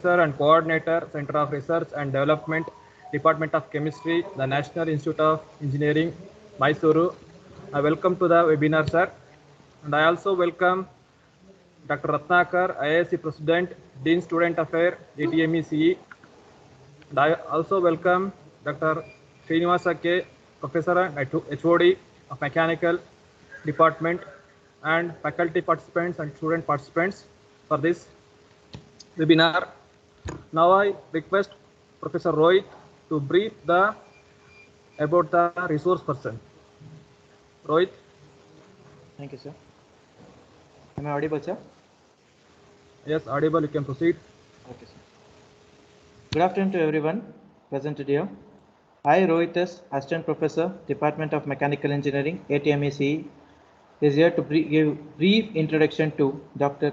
Professor and Co-ordinator, Center of Research and Development, Department of Chemistry, the National Institute of Engineering, Mysuru. I welcome to the webinar, sir. And I also welcome Dr. Ratnakar, IIC President, Dean Student Affairs, ATME CE. And I also welcome Dr. Srinivasa K, Professor and HOD of Mechanical Department, and faculty participants and student participants for this webinar. Now I request Professor Rohit to brief about the resource person. Rohit. Thank you, sir. Am I audible, sir? Yes, audible. You can proceed. Okay, sir. Good afternoon to everyone present today. I, Rohit S, Assistant Professor, Department of Mechanical Engineering, ATME CE, is here to give brief introduction to Dr.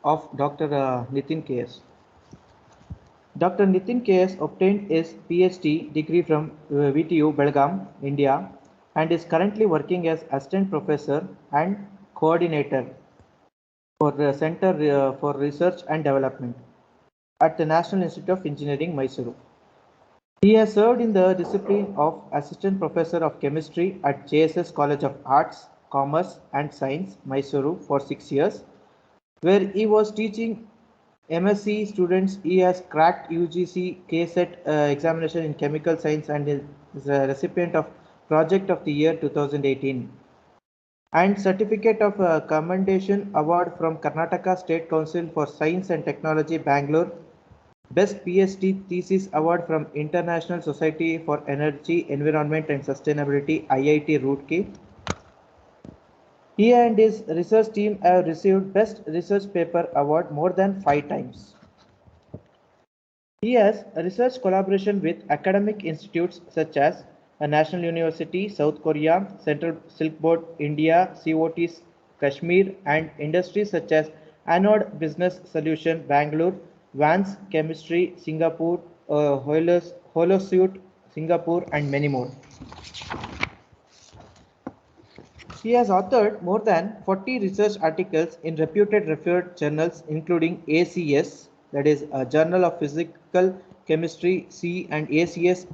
Nithin K S. Dr. Nithin K S obtained his PhD degree from VTU, Belgaum, India, and is currently working as Assistant Professor and Coordinator for the Center for Research and Development at the National Institute of Engineering, Mysuru. He has served in the discipline of Assistant Professor of Chemistry at JSS College of Arts, Commerce and Science, Mysuru for 6 years, where he was teaching MSc students. He has cracked UGC KSET examination in Chemical Science and is a recipient of Project of the Year 2018 and Certificate of Commendation Award from Karnataka State Council for Science and Technology, Bangalore. Best PhD Thesis Award from International Society for Energy, Environment and Sustainability, IIT Roorkee. He and his research team have received Best Research Paper Award more than 5 times. He has a research collaboration with academic institutes such as a National University, South Korea, Central Silk Board, India, COTs, Kashmir, and industries such as Anode Business Solution, Bangalore, Vance Chemistry, Singapore, Holosuite, Singapore, and many more. He has authored more than 40 research articles in reputed referred journals including ACS, that is a Journal of Physical Chemistry, C, and ACS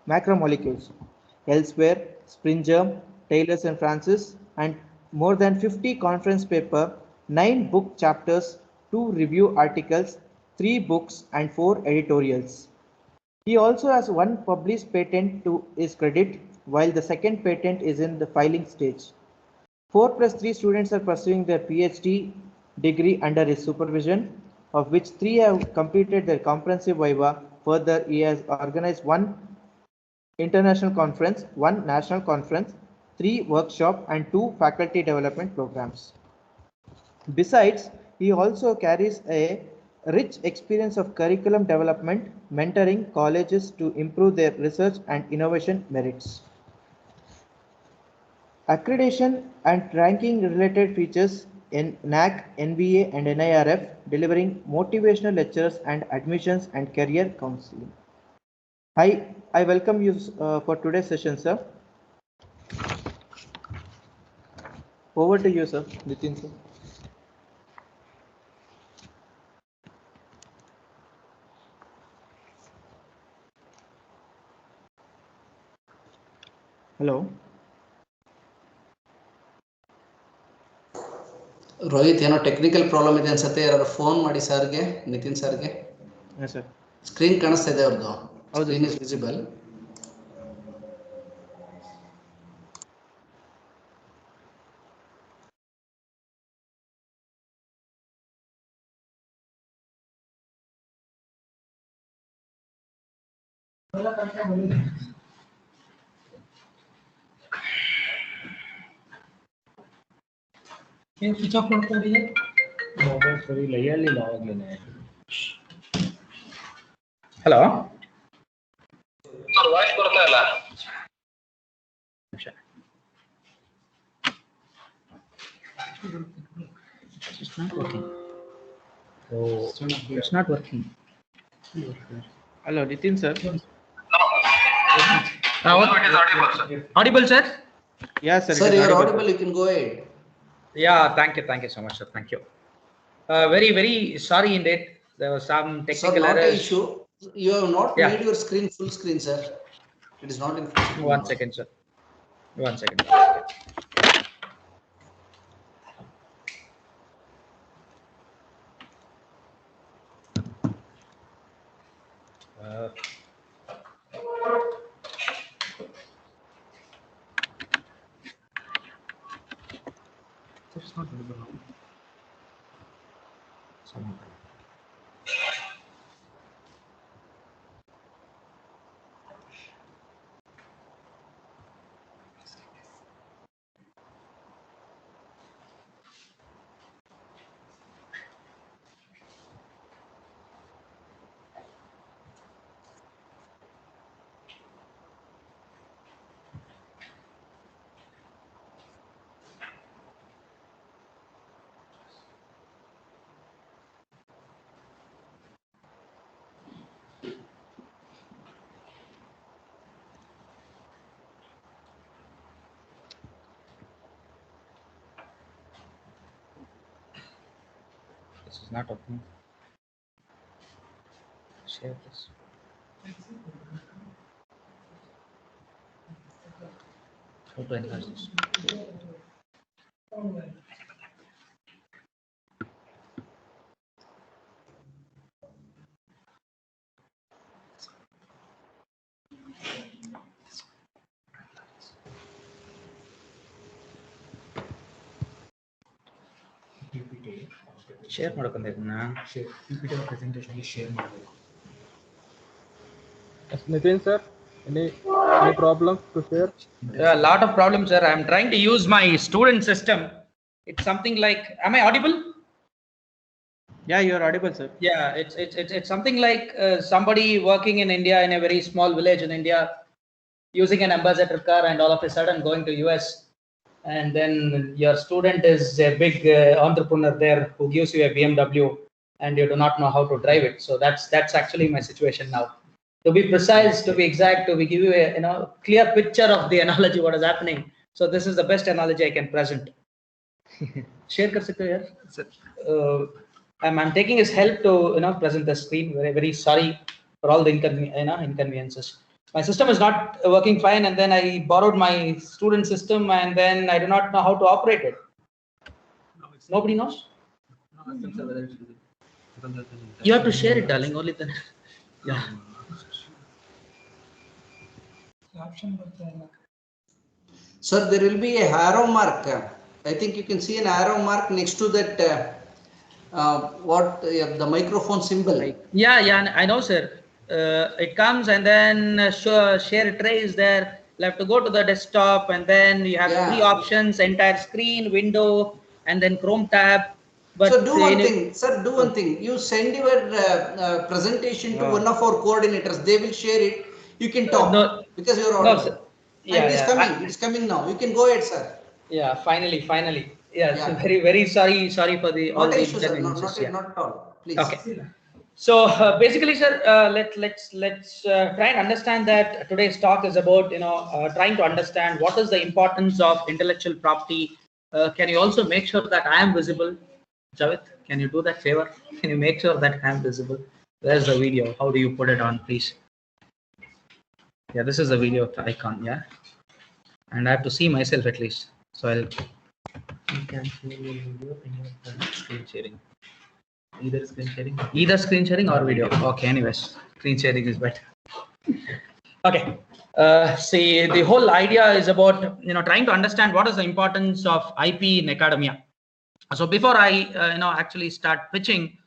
Macromolecules. Elsewhere, Springer, Taylor and Francis, and more than 50 conference papers, 9 book chapters, 2 review articles, 3 books, and 4 editorials. He also has 1 published patent to his credit, while the second patent is in the filing stage. 4+3 students are pursuing their PhD degree under his supervision, of which 3 have completed their comprehensive viva. Further, he has organized 1 international conference, 1 national conference, 3 workshops, and 2 faculty development programs. Besides, he also carries a rich experience of curriculum development, mentoring colleges to improve their research and innovation merits. Accreditation and ranking related features in NAC, NBA, and NIRF, delivering motivational lectures and admissions and career counseling. I welcome you for today's session, sir. Over to you, sir. Nithin, sir. Hello. Rohit ಏನೋ technical problem ಇದೆ ಅನ್ಸುತ್ತೆ. ಯಾರು phone ಮಾಡಿ ಸರ್ಗೆ, ನಿತಿನ್ ಸರ್ಗೆ. Yes, sir. Screen ಕಾಣಿಸ್ತಾ ಇದೆ ಅವ್ರದ್ದು. ಹೌದು, screen is visible. Switch off ಮಾಡ್ಕೊಂಡಿದೆ. ಮೊಬೈಲ್ ಸರಿ ಇಲ್ಲ, ಹೇಳಿಲ್ಲ ಅವಾಗಲೇ. ಹಲೋ ಸರ್, ವಾಯ್ಸ್ ಬರ್ತಾ ಇಲ್ಲ. It's not working. Oh, it's not working. Hello, Nithin sir. Now it is audible, sir. Audible, sir? Yes, sir. Sir, you are audible. You can go ahead. Yeah, thank you so much, sir. Thank you. Very sorry in that There was some So technical not an errors. issue. You have not Yeah. made your screen full screen, sir. It is not in full screen. One second, sir. One second. It's not visible now. This is not opening. Share this. How to enlarge this? Share ಮಾಡ್ಕೊಂಡಿದ್ದೀನಾ? PPT presentation share ಮಾಡಬೇಕು. Nithin sir, any problem to share? A lot of problems, sir. I'm trying to use my student system. It's something like, am I audible? Yeah, you are audible, sir. Yeah, it's something like somebody working in India in a very small village in India, using an ambassador car, and all of a sudden going to US, and then your student is a big entrepreneur there who gives you a BMW, and you do not know how to drive it. So that's actually my situation now. To be precise, to be exact, to be give you a clear picture of the analogy what is happening. So this is the best analogy I can present. Share kar sakte ho yaar? I'm taking his help to present the screen. Very very sorry for all the inconveniences. My system is not working fine, and then I borrowed my student system, and then I do not know how to operate it. Nobody knows. You have to share it, darling. Only then. Yeah. Sir, there will be a arrow mark. I think you can see an arrow mark next to that. The microphone symbol. Yeah, I know, sir. It comes and then share tray is there. You have to go to the desktop, and then you have three options: entire screen, window, and then Chrome tab. But so do one thing, sir. Do one thing. You send your presentation to one of our coordinators. They will share it. You can talk because you are audible. No, yeah, it is coming. It is coming now. You can go ahead, sir. Yeah, finally. Yeah. So very sorry for the all not the issue, sir. Not at all. Please. Okay. So basically, sir, let's try and understand that today's talk is about trying to understand what is the importance of intellectual property. Can you also make sure that I am visible, Javed? Can you do that favor? Can you make sure that I am visible? Where's the video? How do you put it on, please? Yeah, this is the video icon. Yeah, and I have to see myself at least. So I'll. You can share your video in your screen sharing. Either screen sharing or video. Okay, anyways, screen sharing is better. Okay, see, the whole idea is about trying to understand what is the importance of IP in academia. So before I actually start pitching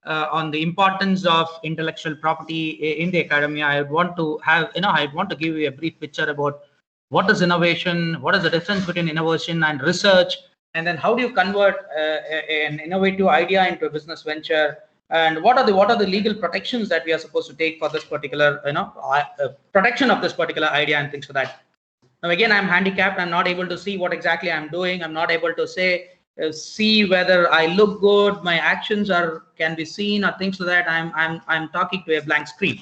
on the importance of intellectual property in the academia, I want to have I want to give you a brief picture about what is innovation, what is the difference between innovation and research, and then how do you convert an innovative idea into a business venture, and what are the legal protections that we are supposed to take for this particular protection of this particular idea and things like that. Now again, I'm handicapped. I'm not able to see what exactly I'm doing. I'm not able to see whether I look good, my actions can be seen or things like that. I'm talking to a blank screen.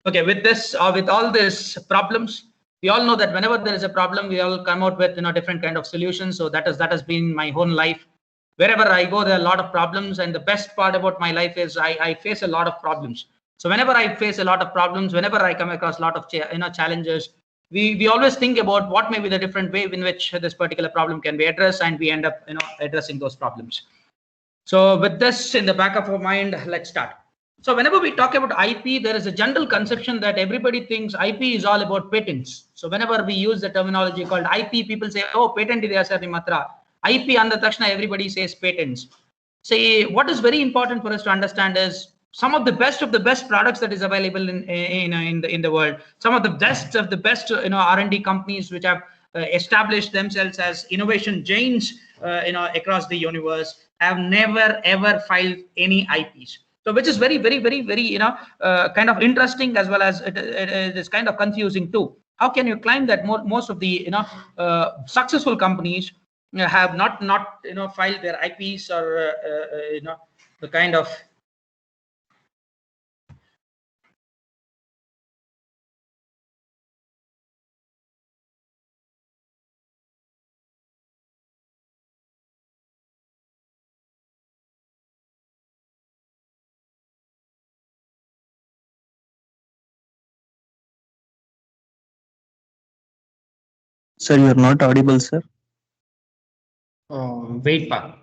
Okay, with all these problems, we all know that whenever there is a problem, we all come out with different kind of solutions. So that has been my whole life. wherever I go, there are a lot of problems, and the best part about my life is I face a lot of problems. So whenever I face a lot of problems, whenever I come across a lot of challenges, we always think about what may be the different way in which this particular problem can be addressed, and we end up addressing those problems. So with this in the back of our mind, let's start. So whenever we talk about IP, there is a general conception that everybody thinks IP is all about patents. So whenever we use the terminology called IP, people say, oh, patent idea sir nimatra. IP and the takshana everybody says patents. See, what is very important for us to understand is some of the best products that is available in the world. Some of the best R&D companies which have established themselves as innovation giants across the universe have never ever filed any IPs. So which is very kind of interesting, as well as it is kind of confusing too. How can you claim that most of the successful companies have not filed their IPs, or the kind of Sir, you are not audible, sir. wait, pa.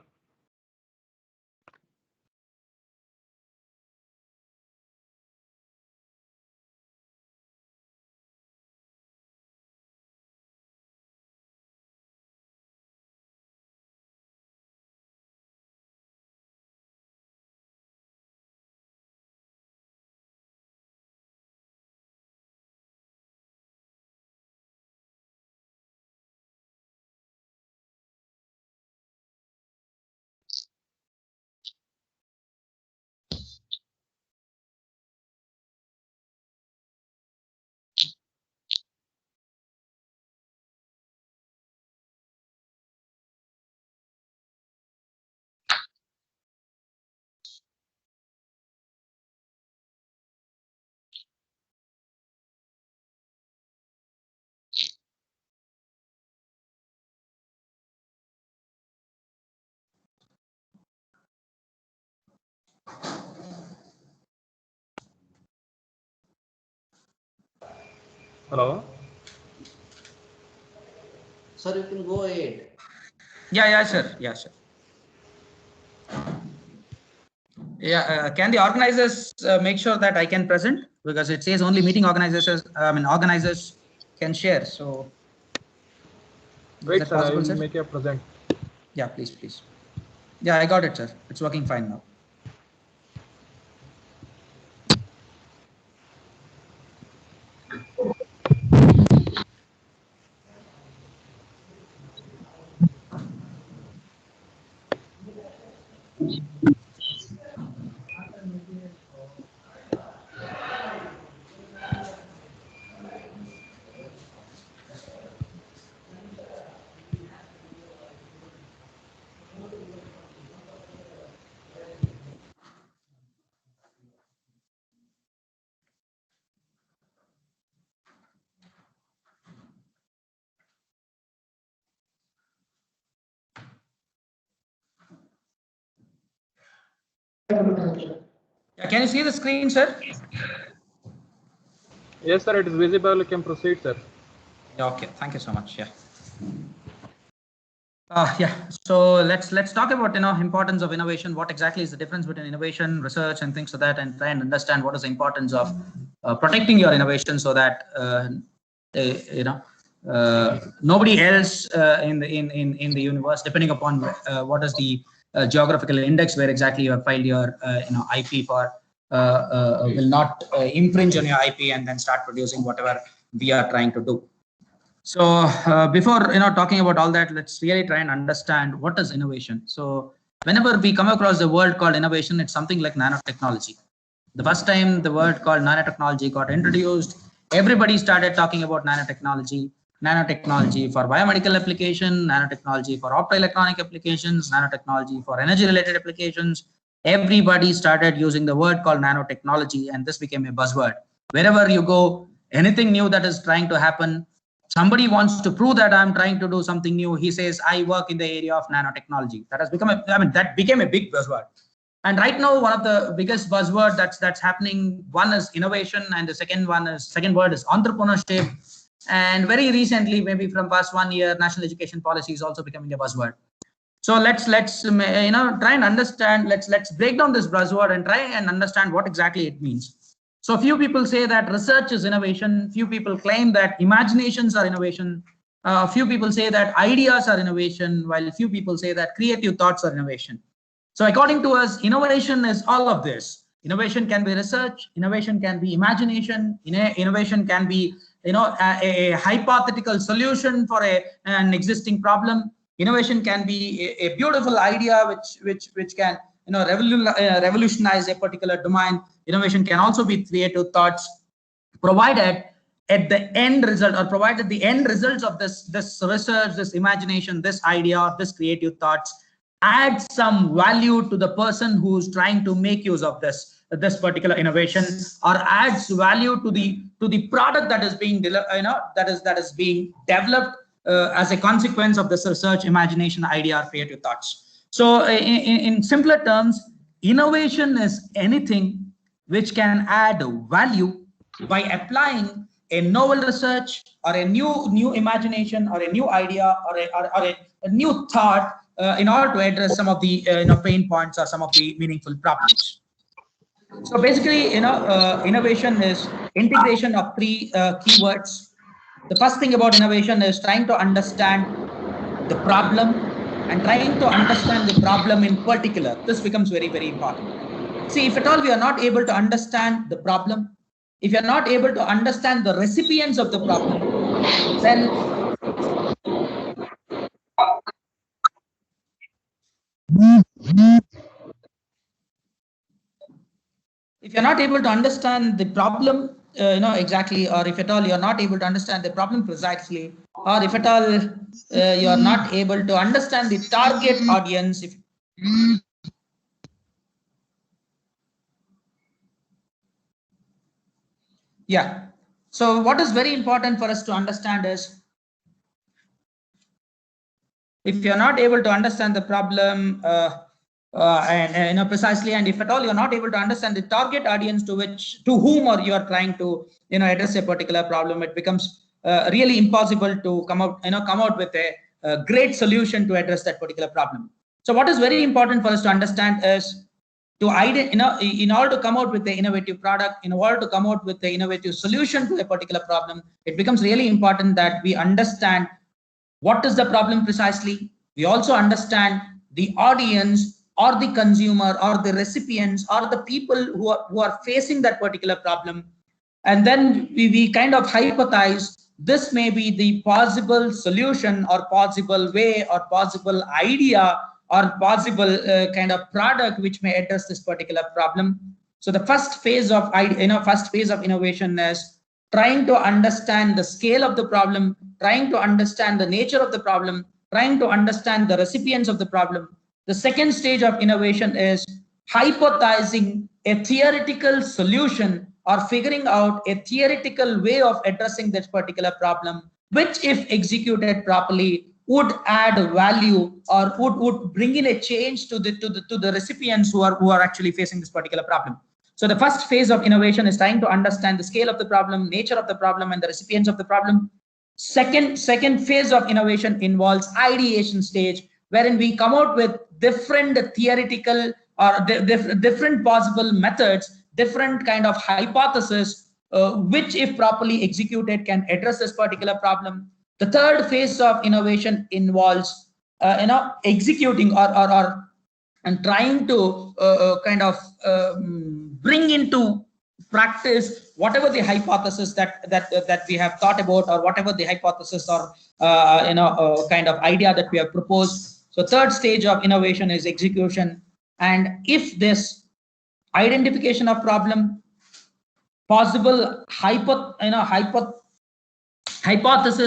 Hello. Sir, you can go ahead. Yeah, sir. Yeah, sir. Yeah, can the organizers make sure that I can present, because it says only meeting organizers, organizers can share. So Wait, is that sir. I possible, will sir? make a present. Yeah, please. Yeah, I got it, sir. It's working fine now. Yeah, can you see the screen, sir? Yes, sir. It is visible. You can proceed, sir. Yeah, okay. Thank you so much. Yeah. Yeah. So let's talk about importance of innovation. What exactly is the difference between innovation, research, and things like that, and try and understand what is the importance of protecting your innovation, so that nobody else in the universe, depending upon what is the geographical index where exactly you have filed your IP for, will not infringe on your IP and then start producing whatever we are trying to do. So before talking about all that, let's really try and understand what is innovation. So whenever we come across the word called innovation, it's something like nanotechnology. The first time the word called nanotechnology got introduced, everybody started talking about nanotechnology. Nanotechnology for biomedical application, nanotechnology for optoelectronic applications, nanotechnology for energy related applications. Everybody started using the word called nanotechnology, and this became a buzzword. Wherever you go, anything new that is trying to happen, Somebody wants to prove that I'm trying to do something new. He says, I work in the area of nanotechnology. That has become that became a big buzzword. And right now, one of the biggest buzzword that's happening, one is innovation, and the second word is entrepreneurship. And very recently, maybe from past 1 year, national education policy is also becoming a buzzword. So let's try and understand. Let's break down this buzzword and try and understand what exactly it means. So a few people say that research is innovation. Few people claim that imaginations are innovation. A few people say that ideas are innovation, while a few people say that creative thoughts are innovation. So according to us, innovation is all of this. Innovation can be research. Innovation can be imagination. Innovation can be a hypothetical solution for an existing problem. Innovation can be a beautiful idea which can revolutionize a particular domain. Innovation can also be creative thoughts, provided at the end result, or provided the end results of this research, this imagination, this idea, or this creative thoughts add some value to the person who's trying to make use of this particular innovation, or adds value to the product that is being that is being developed as a consequence of this research, imagination, idea, or creative thoughts. So in simpler terms, innovation is anything which can add value by applying a novel research, or a new imagination, or a new idea, or a new thought in order to address some of the pain points or some of the meaningful problems. So basically, innovation is integration of three keywords. The first thing about innovation is trying to understand the problem, and trying to understand the problem in particular. This becomes very, very important. See, if at all we are not able to understand the problem, if you're not able to understand the recipients of the problem, then if you're not able to understand the problem, exactly, or if at all you're not able to understand the problem precisely, or if at all you're not able to understand the target audience, yeah. So what is very important for us to understand is, if you're not able to understand the problem precisely, and if at all you're not able to understand the target audience to whom or you are trying to address a particular problem, it becomes really impossible to come out with a great solution to address that particular problem. So what is very important for us to understand is, in order to come out with the innovative product, in order to come out with the innovative solution to a particular problem, it becomes really important that we understand what is the problem precisely. We also understand the audience, or the consumer, or the recipients, or the people who are facing that particular problem. And then we kind of hypothesize this may be the possible solution, or possible way, or possible idea, or possible kind of product which may address this particular problem. So the first phase of innovation is trying to understand the scale of the problem, trying to understand the nature of the problem, trying to understand the recipients of the problem. The second stage of innovation is hypothesizing a theoretical solution, or figuring out a theoretical way of addressing this particular problem, which if executed properly would add value, or would bring in a change to the recipients who are actually facing this particular problem. So the first phase of innovation is trying to understand the scale of the problem, nature of the problem, and the recipients of the problem. Second phase of innovation involves ideation stage, wherein we come out with different theoretical or different possible methods, different kind of hypothesis, which if properly executed can address this particular problem. The third phase of innovation involves executing and trying to bring into practice whatever the hypothesis that we have thought about, or whatever the hypothesis or kind of idea that we have proposed. So third stage of innovation is execution. And if this identification of problem, possible hypothesis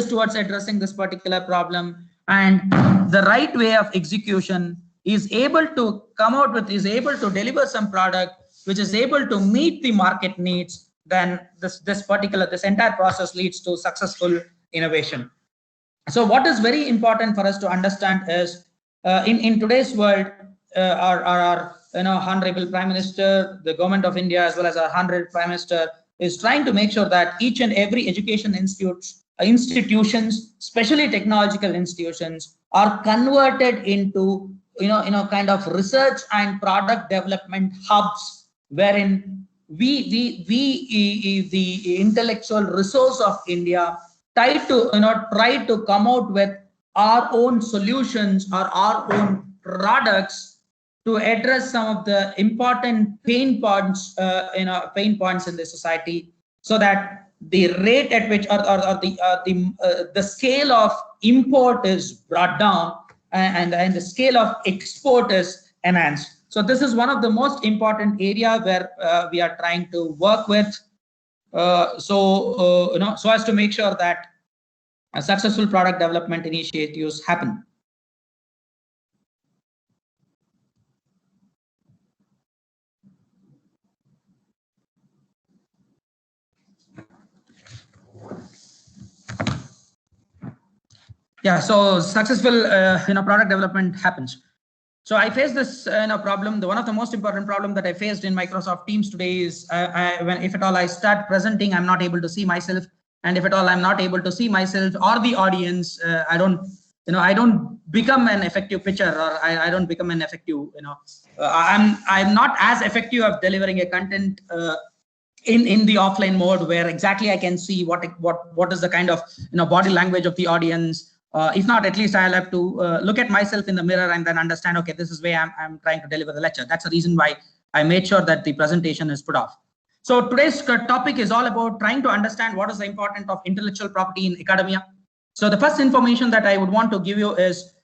towards addressing this particular problem, and the right way of execution is able to come out with, is able to deliver some product which is able to meet the market needs, then this entire process leads to successful innovation. So what is very important for us to understand is in today's world, our Honorable Prime Minister, the Government of India, as well as our Honorable Prime Minister, is trying to make sure that each and every education institutions, especially technological institutions, are converted into kind of research and product development hubs, wherein we the intellectual resource of India try to come out with our own solutions or our own products to address some of the important pain points in the society, so that the rate at which or the scale of import is brought down and the scale of export is enhanced. So this is one of the most important area where we are trying to work with, so as to make sure that a successful product development initiatives happen. Yeah, so successful product development happens. So I face this problem. One of the most important problem that I faced in Microsoft Teams today is when, if at all I start presenting, I'm not able to see myself, and if at all I'm not able to see myself or the audience, I don't become an effective pitcher, or I don't become an effective I'm not as effective of delivering a content in the offline mode, where exactly I can see what is the kind of body language of the audience. If not, at least I'll have to look at myself in the mirror and then understand, okay, this is where I'm trying to deliver the lecture. That's the reason why I made sure that the presentation is put off. So today's topic is all about trying to understand what is the importance of intellectual property in academia. So the first information that I would want to give you is,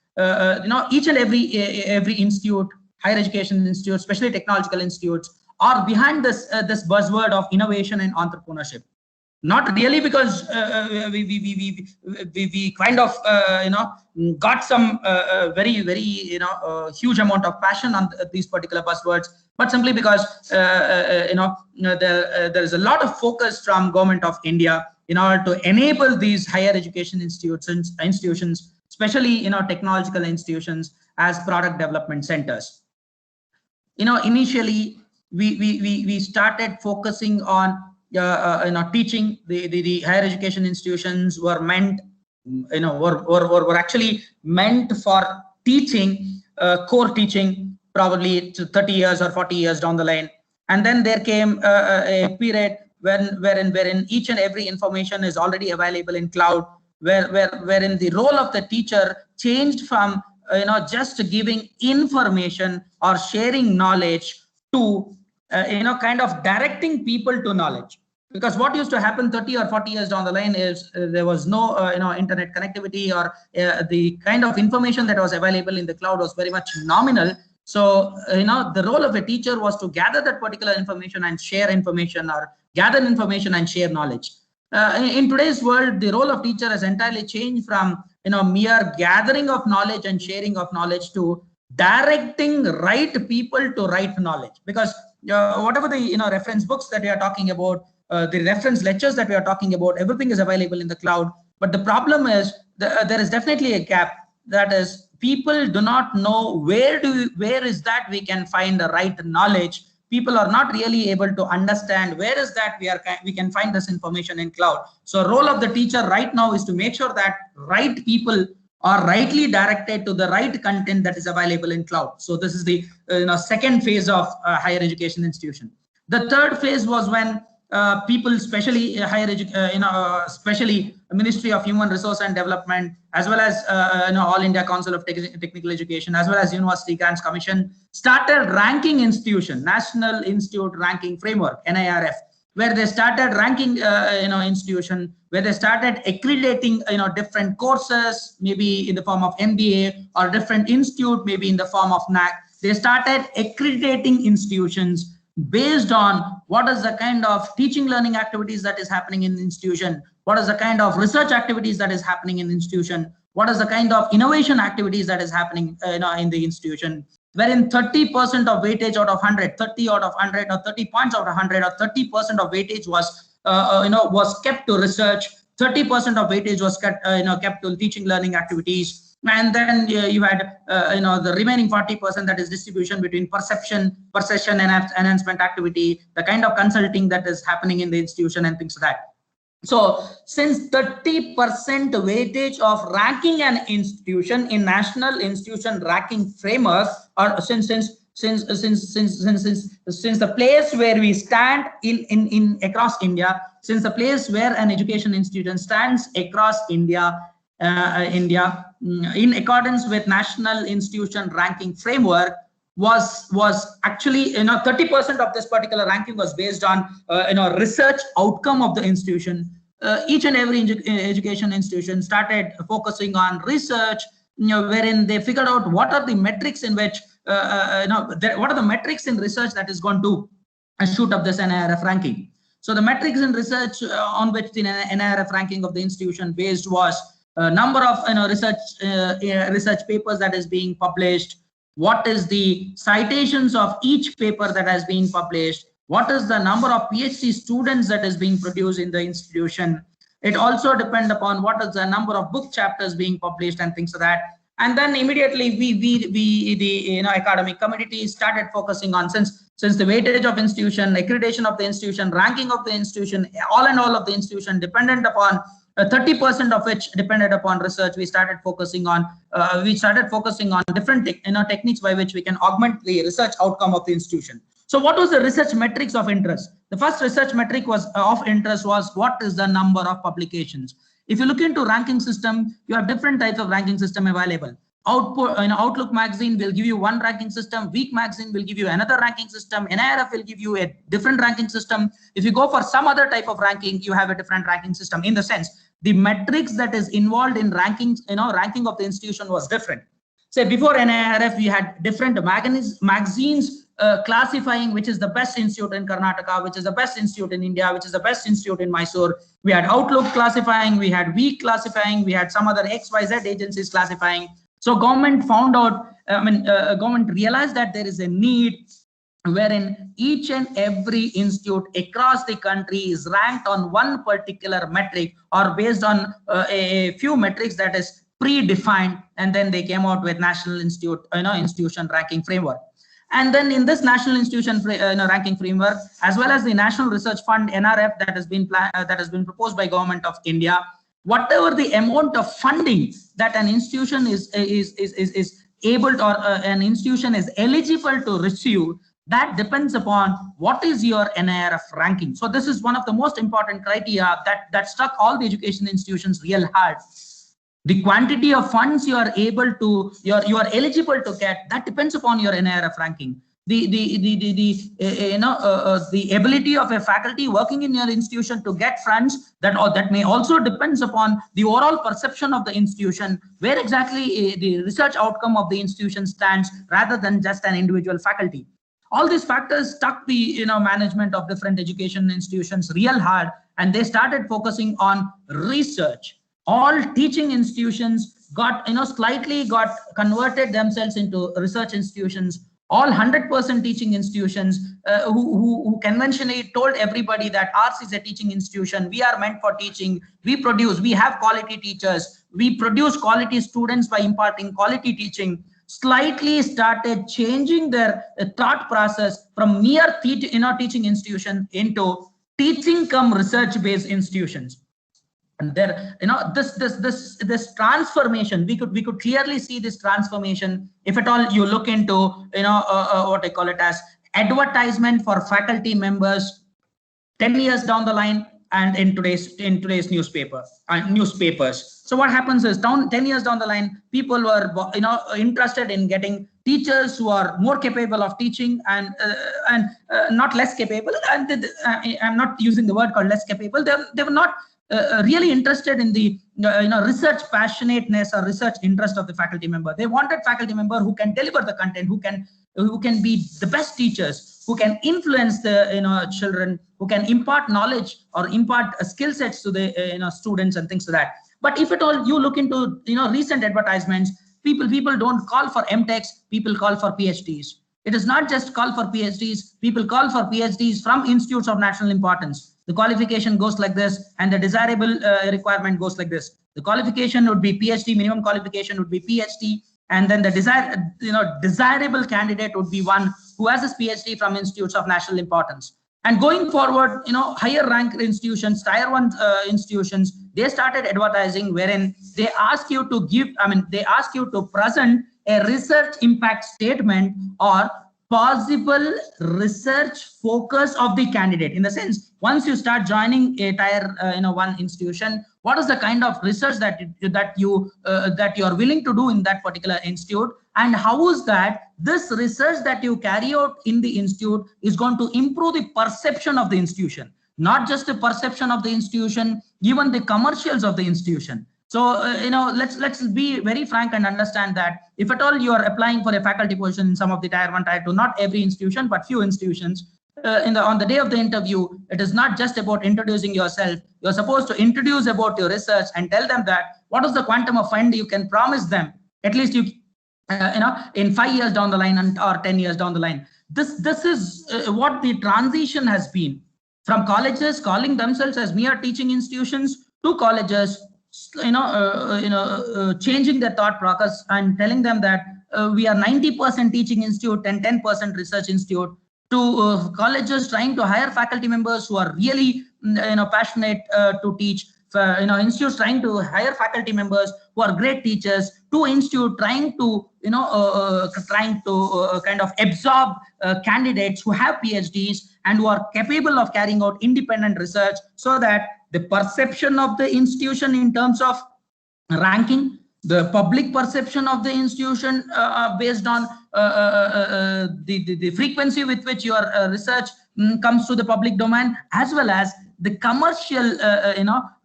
each and every institute, higher education institute, especially technological institutes, are behind this buzzword of innovation and entrepreneurship. Not really because we kind of got some very huge amount of passion on these particular buzzwords, but simply because there is a lot of focus from Government of India in order to enable these higher education institutions, especially technological institutions, as product development centers. Initially we started focusing on teaching. The higher education institutions were meant, were actually meant for teaching, core teaching, probably 30 years or 40 years down the line. And then there came a period wherein each and every information is already available in cloud, wherein the role of the teacher changed from just giving information or sharing knowledge to kind of directing people to knowledge. Because what used to happen 30 or 40 years down the line is there was no internet connectivity, or the kind of information that was available in the cloud was very much nominal. So the role of a teacher was to gather that particular information and share information, or gather information and share knowledge. In today's world, the role of teacher has entirely changed from mere gathering of knowledge and sharing of knowledge to directing right people to right knowledge. Because whatever the reference books that we are talking about, the reference lectures that we are talking about, everything is available in the cloud. But the problem is there is definitely a gap. That is, people do not know where is that we can find the right knowledge. People are not really able to understand where is that we can find this information in cloud. So role of the teacher right now is to make sure that right people are rightly directed to the right content that is available in cloud. So this is the second phase of higher education institution. The third phase was when people, especially higher education, especially Ministry of Human Resource and Development, as well as All India Council of Technical Education, as well as University Grants Commission, started ranking institution, National Institute Ranking Framework, NIRF, where they started ranking institution, where they started accrediting different courses, maybe in the form of MBA, or different institute, maybe in the form of NAC. They started accrediting institutions based on what is the kind of teaching learning activities that is happening in the institution, what is the kind of research activities that is happening in the institution, what is the kind of innovation activities that is happening in the institution, wherein 30% of weightage out of 100, 30 out of 100, or 30 points out of 100, or 30% of weightage was was kept to research, 30% of weightage was kept to teaching learning activities, and then you had the remaining 40% that is distribution between perception enhancement activity, the kind of consulting that is happening in the institution and things like that. So since 30% weightage of ranking an institution in national institution ranking framework, or since the place where we stand in across India, since the place where an education institution stands across India, in accordance with national institution ranking framework, was actually 30% of this particular ranking was based on research outcome of the institution. Each and every education institution started focusing on research, wherein they figured out what are the metrics in which what are the metrics in research that is going to shoot up this NIRF ranking. So the metrics in research on which the NIRF ranking of the institution based was number of research papers that is being published. What is the citations of each paper that has been published? What is the number of PhD students that is being produced in the institution? It also depends upon what is the number of book chapters being published and things like that. And then immediately the academic community started focusing on, since the weightage of institution, accreditation of the institution, ranking of the institution, all of the institution dependent upon 30% of which depended upon research. We started focusing on different techniques by which we can augment the research outcome of the institution. So what was the research metrics of interest? The first research metric was of interest was what is the number of publications. If you look into ranking system, you have different types of ranking system available. Outlook magazine will give you one ranking system. Week magazine will give you another ranking system. NIRF will give you a different ranking system. If you go for some other type of ranking, you have a different ranking system. In the sense, the metrics that is involved in rankings, ranking of the institution was different. Say before NIRF, we had different magazines classifying which is the best institute in Karnataka, which is the best institute in India, which is the best institute in Mysuru. We had Outlook classifying, we had Week classifying, we had some other XYZ agencies classifying. So government found out, government realized that there is a need wherein each and every institute across the country is ranked on one particular metric or based on a few metrics that is predefined, and then they came out with national institution ranking framework. And then in this national institution ranking framework, as well as the National Research Fund (NRF) that has been proposed by Government of India, whatever the amount of funding that an institution is able to, or an institution is eligible to receive, that depends upon what is your NIRF ranking. So this is one of the most important criteria that struck all the education institutions real hard. The quantity of funds you are eligible to get, that depends upon your NIRF ranking. The ability of a faculty working in your institution to get funds, that may also depends upon the overall perception of the institution, where exactly the research outcome of the institution stands, rather than just an individual faculty. All these factors stuck the management of different education institutions real hard, and they started focusing on research. All teaching institutions slightly got converted themselves into research institutions. All 100% teaching institutions who conventionally told everybody that ours is a teaching institution, we are meant for teaching, we have quality teachers, we produce quality students by imparting quality teaching, slightly started changing their thought process from mere teaching institution into teaching cum research based institutions. And there, this transformation, we could clearly see this transformation. If at all you look into, what I call it as advertisement for faculty members 10 years down the line, and in today's newspapers. So what happens is 10 years down the line, people were interested in getting teachers who are more capable of teaching and not less capable. And I'm not using the word called less capable. They were not really interested in the research passionateness or research interest of the faculty member. They wanted faculty member who can deliver the content, who can be the best teachers, who can influence the children, who can impart knowledge or impart skill sets to the students and things like that. But if at all you look into recent advertisements, people don't call for MTechs, people call for PhDs. it is not just call for PhDs. People call for PhDs from institutes of national importance. The qualification goes like this, and the desirable requirement goes like this. The qualification would be PhD, minimum qualification would be PhD, and then the desirable candidate would be one who has his PhD from institutes of national importance. And going forward, higher ranked institutions, tier 1 institutions, they started advertising wherein they ask you to they ask you to present a research impact statement or possible research focus of the candidate. In the sense, once you start joining a tier 1 institution, what is the kind of research that you are willing to do in that particular institute, and how is that this research that you carry out in the institute is going to improve the perception of the institution, not just the perception of the institution, even the commercials of the institution. So let's be very frank and understand that if at all you are applying for a faculty position in some of the tier 1, tier 2, not every institution but few institutions, on the day of the interview, it is not just about introducing yourself. You're supposed to introduce about your research and tell them that what is the quantum of fund you can promise them, at least in 5 years down the line or 10 years down the line. This is what the transition has been from colleges calling themselves as mere teaching institutions to colleges changing their thought process and telling them that we are 90% teaching institute and 10% research institute, to colleges trying to hire faculty members who are really passionate to teach, institutes trying to hire faculty members who are great teachers, to institute trying to kind of absorb candidates who have PhDs and who are capable of carrying out independent research, so that the perception of the institution in terms of ranking, the public perception of the institution based on the frequency with which your research comes to the public domain, as well as the commercial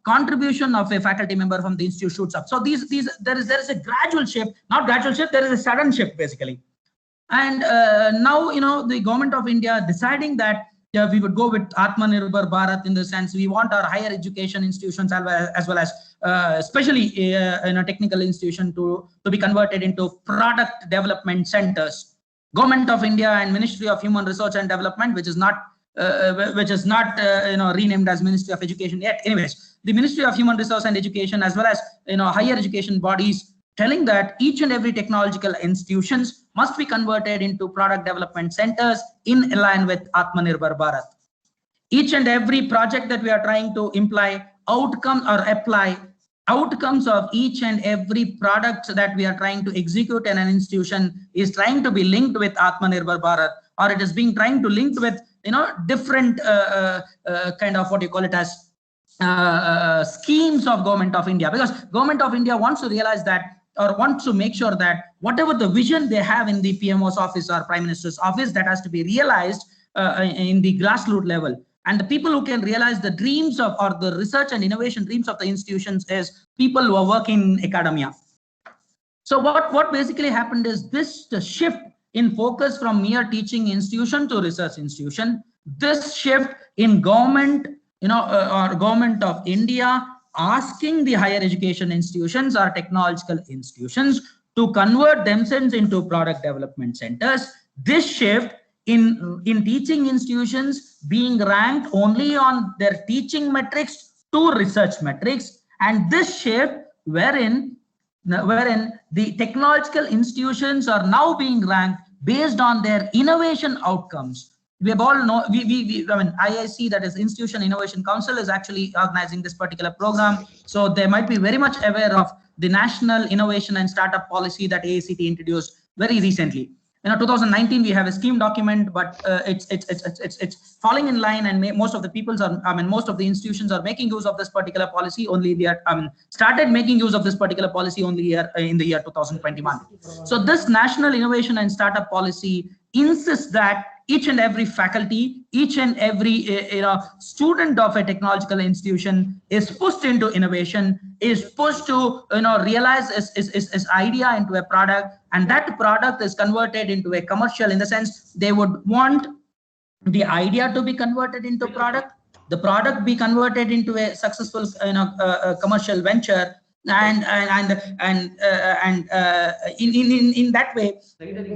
contribution of a faculty member from the institute shoots up. So there is a gradual shift, not gradual shift, there is a sudden shift basically. And now the government of India deciding that we would go with Atmanirbhar Bharat, in the sense we want our higher education institutions as well as especially technical institution to be converted into product development centers. Government of India and Ministry of Human Resource and Development, which is not renamed as Ministry of Education yet. Anyways, the Ministry of Human Resource and Education, as well as higher education bodies, telling that each and every technological institutions must be converted into product development centers in line with Atmanirbhar Bharat. Each and every project that we are trying to apply outcomes of each and every product that we are trying to execute in an institution is trying to be linked with Atmanirbhar Bharat, or it is being trying to link with different kind of what you call it as schemes of Government of India, because Government of India wants to realize that, or wants to make sure that whatever the vision they have in the PMO's office or Prime Minister's office, that has to be realized in the grassroots level. And the people who can realize the dreams of, or the research and innovation dreams of the institutions, is people who are working in academia. So what basically happened is this shift in focus from mere teaching institution to research institution, this shift in government, or Government of India asking the higher education institutions or technological institutions to convert themselves into product development centers. This shift in teaching institutions being ranked only on their teaching metrics to research metrics, and this shift wherein the technological institutions are now being ranked based on their innovation outcomes. We have all know, IIC, that is Institution Innovation Council, is actually organizing this particular program. So they might be very much aware of the National Innovation and Startup Policy that AICT introduced very recently. 2019 we have a scheme document, but it's falling in line, and most of the most of the institutions are making use of this particular policy. Only we started making use of this particular policy only in the year 2021. So this National Innovation and Startup Policy insists that each and every faculty, each and every student of a technological institution is pushed into innovation, is pushed to realize his idea into a product, and that product is converted into a commercial, in the sense they would want the idea to be converted into product, the product be converted into a successful commercial venture, In that way,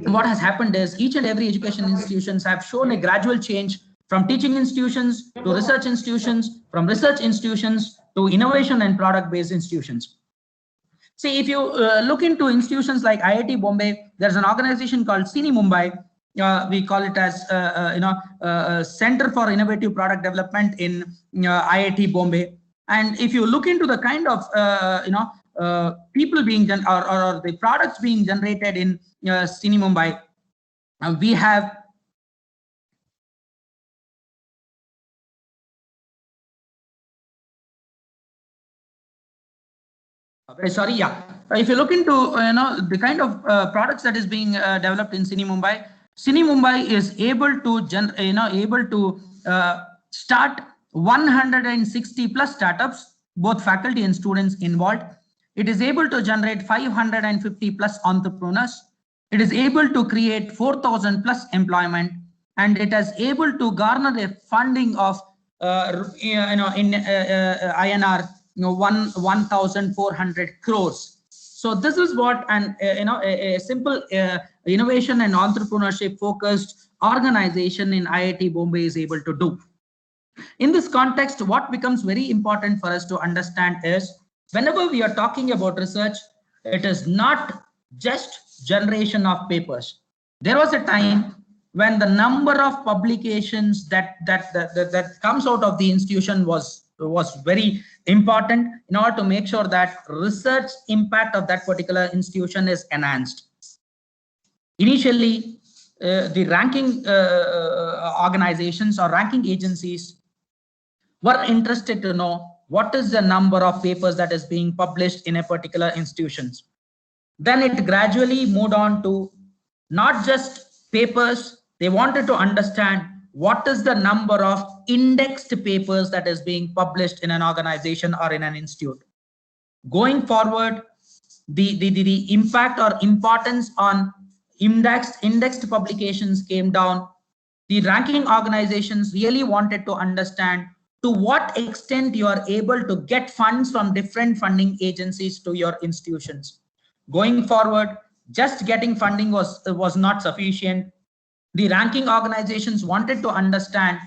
what has happened is each and every education institutions have shown a gradual change from teaching institutions to research institutions, from research institutions to innovation and product based institutions. See, if you look into institutions like IIT Bombay, there's an organization called CINI Mumbai. We call it as Center for Innovative Product Development in IIT Bombay. And if you look into the kind of people being done or the products being generated in CINI Mumbai, we have sorry, yeah. If you look into the kind of products that is being developed in CINI Mumbai is able to start 160 plus startups, both faculty and students involved. It is able to generate 550 plus entrepreneurs. It is able to create 4,000 plus employment, and it is able to garner a funding of INR 1,400 crores. So this is what a simple innovation and entrepreneurship focused organization in IIT Bombay is able to do. In this context, what becomes very important for us to understand is whenever we are talking about research, it is not just generation of papers. There was a time when the number of publications that comes out of the institution was very important in order to make sure that research impact of that particular institution is enhanced. Initially, the ranking organizations or ranking agencies were interested to know what is the number of papers that is being published in a particular institutions. Then it gradually moved on to not just papers. They wanted to understand what is the number of indexed papers that is being published in an organization or in an institute. Going forward, the impact or importance on indexed publications came down. The ranking organizations really wanted to understand to what extent you are able to get funds from different funding agencies to your institutions. Going forward, just getting funding was not sufficient. The ranking organizations wanted to understand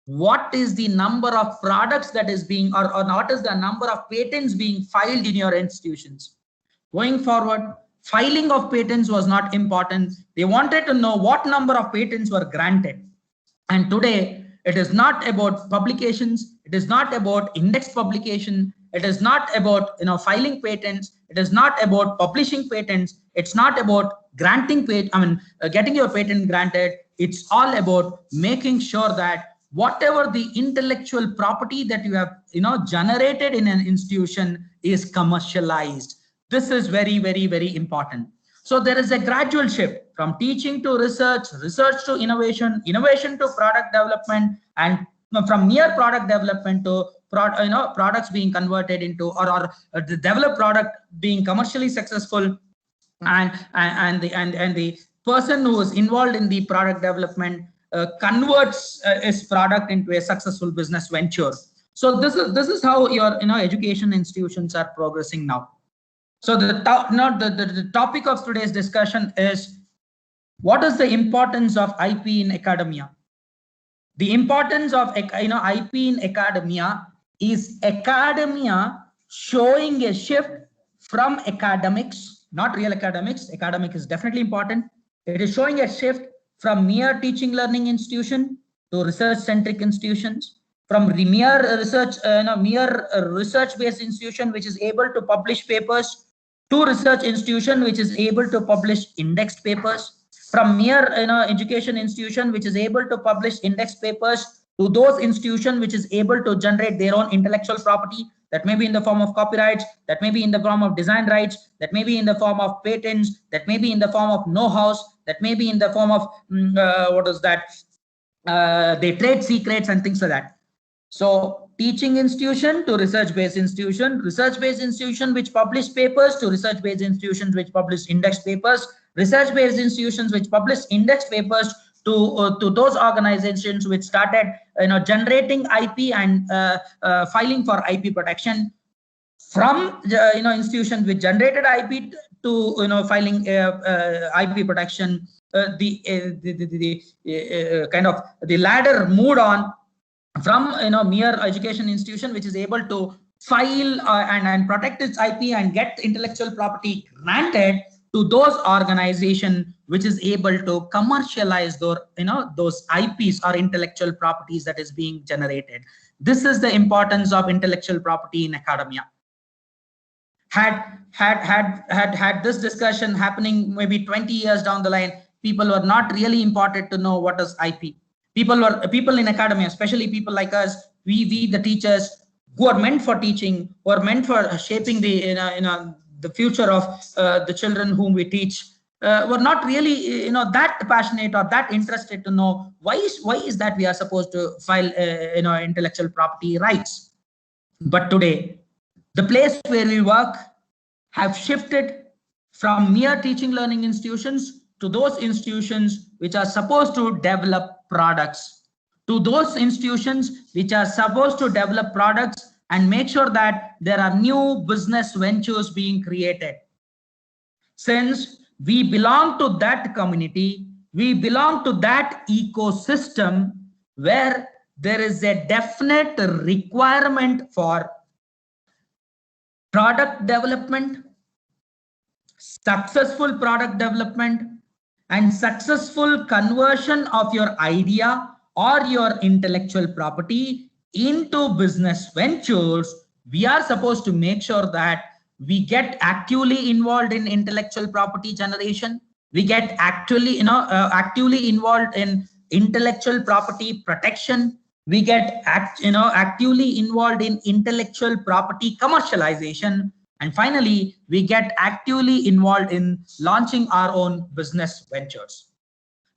what is the number of products that is being or what is the number of patents being filed in your institutions. Going forward, filing of patents was not important. They wanted to know what number of patents were granted. And today, it is not about publications. It is not about index publication. It is not about filing patents. It is not about publishing patents. It's not about granting getting your patent granted. It's all about making sure that whatever the intellectual property that you have generated in an institution is commercialized. This is very, very, very important. So there is a gradual shift from teaching to research, research to innovation, innovation to product development, and from mere product development to products being converted into or the developed product being commercially successful, and the person who is involved in the product development converts his product into a successful business venture. So this is how your education institutions are progressing now. So the topic of today's discussion is what is the importance of IP in academia. The importance of IP in academia is academia showing a shift from academics, not real academics. Academic is definitely important. It is showing a shift from mere teaching learning institution to research centric institutions, from mere research based institution which is able to publish papers to research institution which is able to publish indexed papers, from mere education institution which is able to publish indexed papers to those institutions which is able to generate their own intellectual property, that may be in the form of copyrights, that may be in the form of design rights, that may be in the form of patents, that may be in the form of know-hows, that may be in the form of the trade secrets and things like that. So teaching institution to research-based institution which publish papers to research-based institutions which publish indexed papers, research-based institutions which publish indexed papers to those organizations which started generating IP and filing for IP protection. from institutions which generated IP to filing IP protection. The kind of the ladder moved on from mere education institution which is able to file and protect its IP and get intellectual property granted to those organization which is able to commercialize those those IPs or intellectual properties that is being generated. This is the importance of intellectual property in academia. Had this discussion happening maybe 20 years down the line, people were not really important to know what is IP. People in academia, especially people like us, we the teachers who are meant for teaching, who are meant for shaping the the future of the children whom we teach, were not really that passionate or that interested to know why is that we are supposed to file intellectual property rights. But today, the place where we work have shifted from mere teaching learning institutions to those institutions which are supposed to develop products, to those institutions which are supposed to develop products and make sure that there are new business ventures being created. Since we belong to that community, we belong to that ecosystem where there is a definite requirement for product development, successful product development, and successful conversion of your idea or your intellectual property into business ventures. We are supposed to make sure that we get actively involved in intellectual property generation. We get actively involved in intellectual property protection. We get actively involved in intellectual property commercialization. And finally, we get actively involved in launching our own business ventures.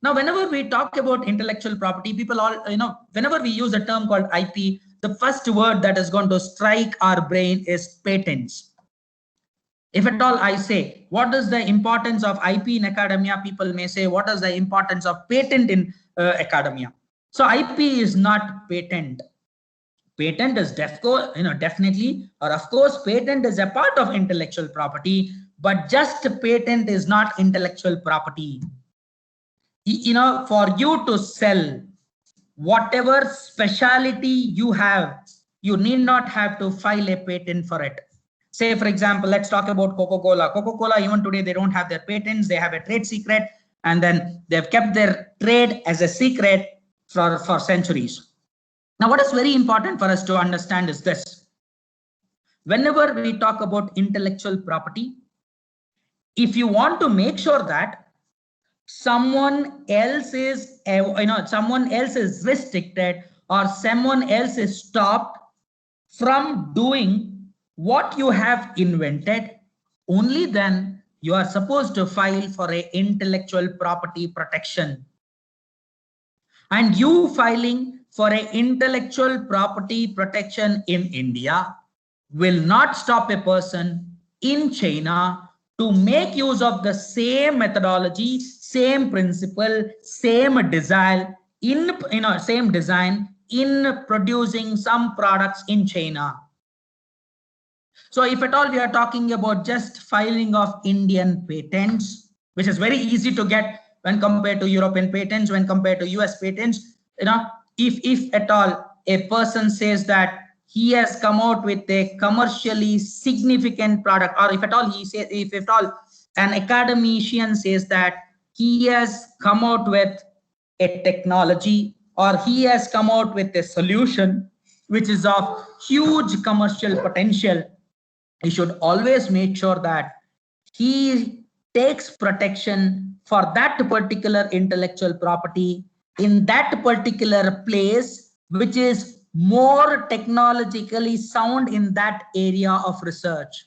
Now, whenever we talk about intellectual property, people all, whenever we use a term called IP, the first word that is going to strike our brain is patents. If at all I say, what is the importance of IP in academia? People may say, what is the importance of patent in academia? So IP is not patent. Patent is definitely, or of course, patent is a part of intellectual property, but just patent is not intellectual property. For you to sell whatever specialty you have, you need not have to file a patent for it. Say, for example, let's talk about Coca-Cola. Coca-Cola, even today, they don't have their patents. They have a trade secret, and then they've kept their trade as a secret for centuries. Now, what is very important for us to understand is this. Whenever we talk about intellectual property, if you want to make sure that someone else is restricted or someone else is stopped from doing what you have invented, only then you are supposed to file for a intellectual property protection. And you filing for an intellectual property protection in India will not stop a person in China to make use of the same methodology, same principle, same design in producing some products in China. So if at all we are talking about just filing of Indian patents, which is very easy to get when compared to European patents, when compared to US patents, if at all a person says that he has come out with a commercially significant product, or if at all an academician says that he has come out with a technology or he has come out with a solution which is of huge commercial potential, he should always make sure that he takes protection for that particular intellectual property in that particular place, which is more technologically sound in that area of research.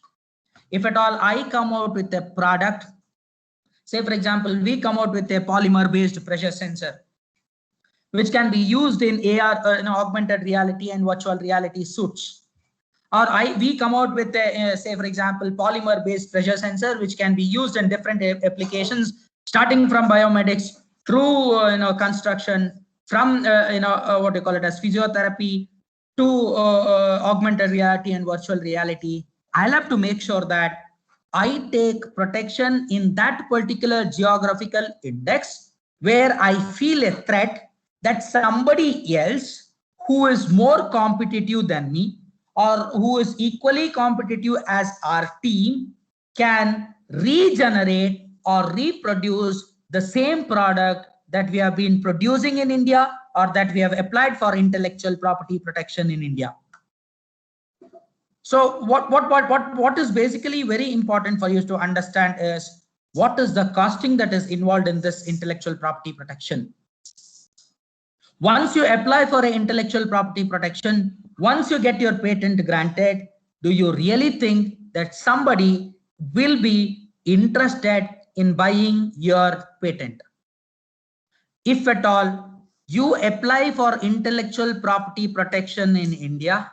If at all I come out with a product, say for example, we come out with a polymer based pressure sensor, which can be used in AR, augmented reality and virtual reality suits. Or we come out with a, say for example, polymer based pressure sensor, which can be used in different applications, starting from biomedics through construction, from what you call it as physiotherapy to augmented reality and virtual reality. I'll have to make sure that I take protection in that particular geographical index where I feel a threat that somebody else who is more competitive than me or who is equally competitive as our team can regenerate or reproduce the same product that we have been producing in India or that we have applied for intellectual property protection in India. So what is basically very important for you to understand is what is the costing that is involved in this intellectual property protection. Once you apply for an intellectual property protection, once you get your patent granted, do you really think that somebody will be interested in buying your patent? If at all you apply for intellectual property protection in India,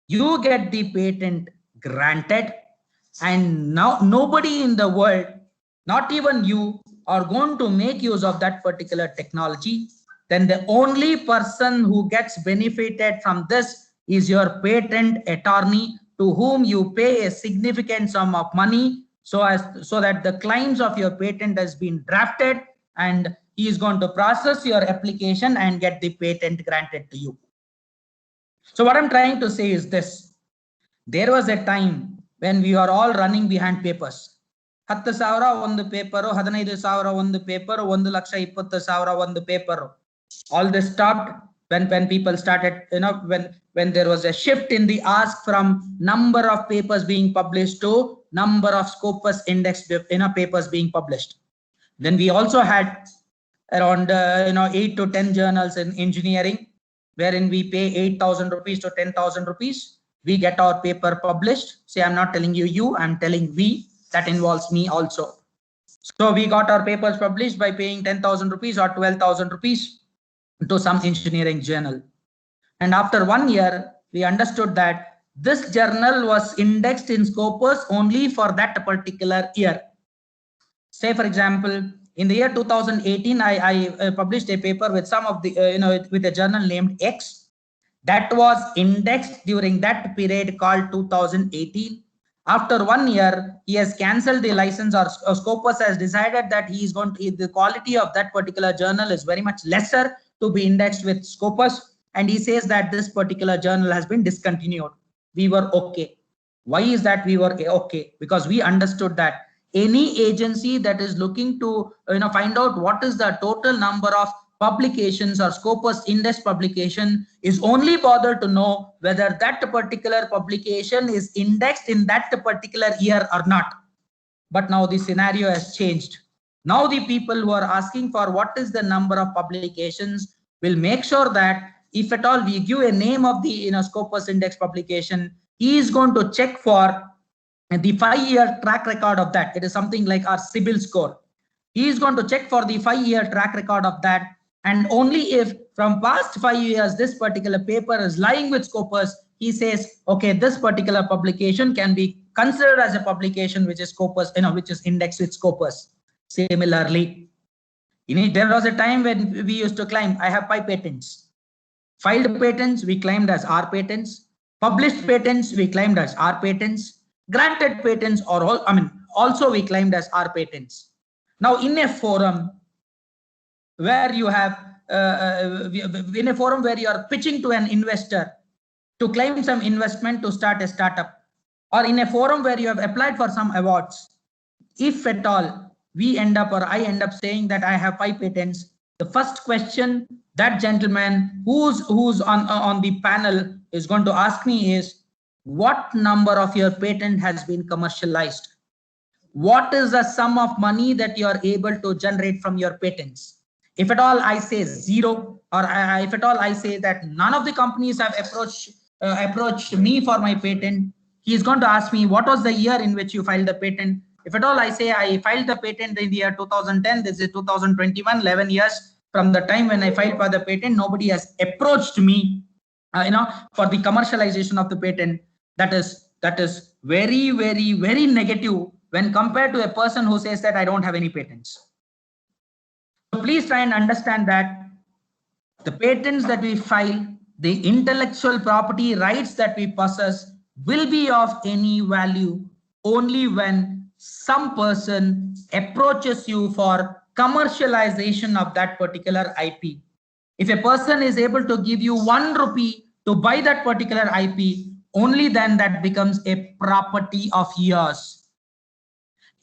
you get the patent granted, and now nobody in the world, not even you, are going to make use of that particular technology, then the only person who gets benefited from this is your patent attorney, to whom you pay a significant sum of money so that the claims of your patent has been drafted, and he is going to process your application and get the patent granted to you. So what I'm trying to say is this: there was a time when we are all running behind papers. 10,000 ಒಂದು paper, 15,000 ಒಂದು paper, 1,20,000 ಒಂದು paper. All this stopped when people started, when there was a shift in the ask from number of papers being published to number of Scopus index papers being published. Then we also had around 8 to 10 journals in engineering, wherein we pay 8,000 rupees to 10,000 rupees. We get our paper published. See, I'm not telling you, I'm telling we. That involves me also. So we got our papers published by paying 10,000 rupees or 12,000 rupees to some engineering journal. And after 1 year, we understood that this journal was indexed in Scopus only for that particular year. Say, for example, in the year 2018, I published a paper with some of the, with a journal named X that was indexed during that period called 2018. After 1 year, he has cancelled the license, or Scopus has decided that he is going to, the quality of that particular journal is very much lesser to be indexed with Scopus, and he says that this particular journal has been discontinued. We were okay. Why is that we were okay? Because we understood that any agency that is looking to find out what is the total number of publications or Scopus index publication is only bothered to know whether that particular publication is indexed in that particular year or not. But now the scenario has changed. Now the people who are asking for what is the number of publications will make sure that if at all we give a name of the Scopus index publication, he is going to check for the 5-year track record of that. It is something like our CIBIL score. He is going to check for the 5-year track record of that. And only if from past 5 years this particular paper is lying with Scopus, he says, okay, this particular publication can be considered as a publication which is Scopus, which is indexed with Scopus. Similarly, there was a time when we used to claim, I have 5 patents. Filed patents we claimed as our patents. Published patents we claimed as our patents. Granted patents or also we claimed as our patents. Now in a forum where you have where you are pitching to an investor to claim some investment to start a startup, or in a forum where you have applied for some awards, if at all we end up, or I end up saying that I have 5 patents, the first question that gentleman who's on the panel is going to ask me is, what number of your patent has been commercialized? What is the sum of money that you are able to generate from your patents? If at all I say 0, or if at all I say that none of the companies have approached me for my patent, he is going to ask me, what was the year in which you filed the patent? If at all I say I filed the patent in the year 2010, this is 2021, 11 years from the time when I filed for the patent, nobody has approached me for the commercialization of the patent. That is very, very, very negative when compared to a person who says that I don't have any patents. So please try and understand that the patents that we file, the intellectual property rights that we possess, will be of any value only when some person approaches you for commercialization of that particular IP. If a person is able to give you 1 rupee to buy that particular IP, only then that becomes a property of yours.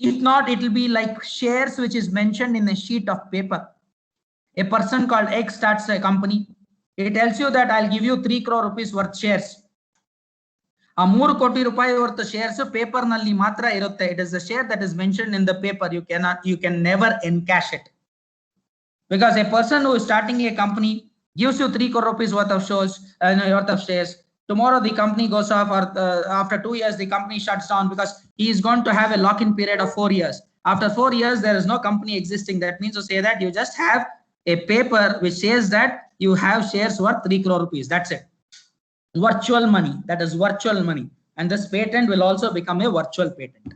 If not, it will be like shares which is mentioned in a sheet of paper. A person called X starts a company. It tells you that I'll give you 3 crore rupees worth shares. A 3 koti rupayi worth shares paper nalli matra irutte. It is a share that is mentioned in the paper. You can never encash it. Because a person who is starting a company gives you 3 crore rupees worth of shares. Tomorrow the company goes off, or after 2 years the company shuts down because he is going to have a lock-in period of 4 years. After 4 years there is no company existing. That means to say that you just have a paper which says that you have shares worth 3 crore rupees. That's it. Virtual money. That is virtual money. And this patent will also become a virtual patent.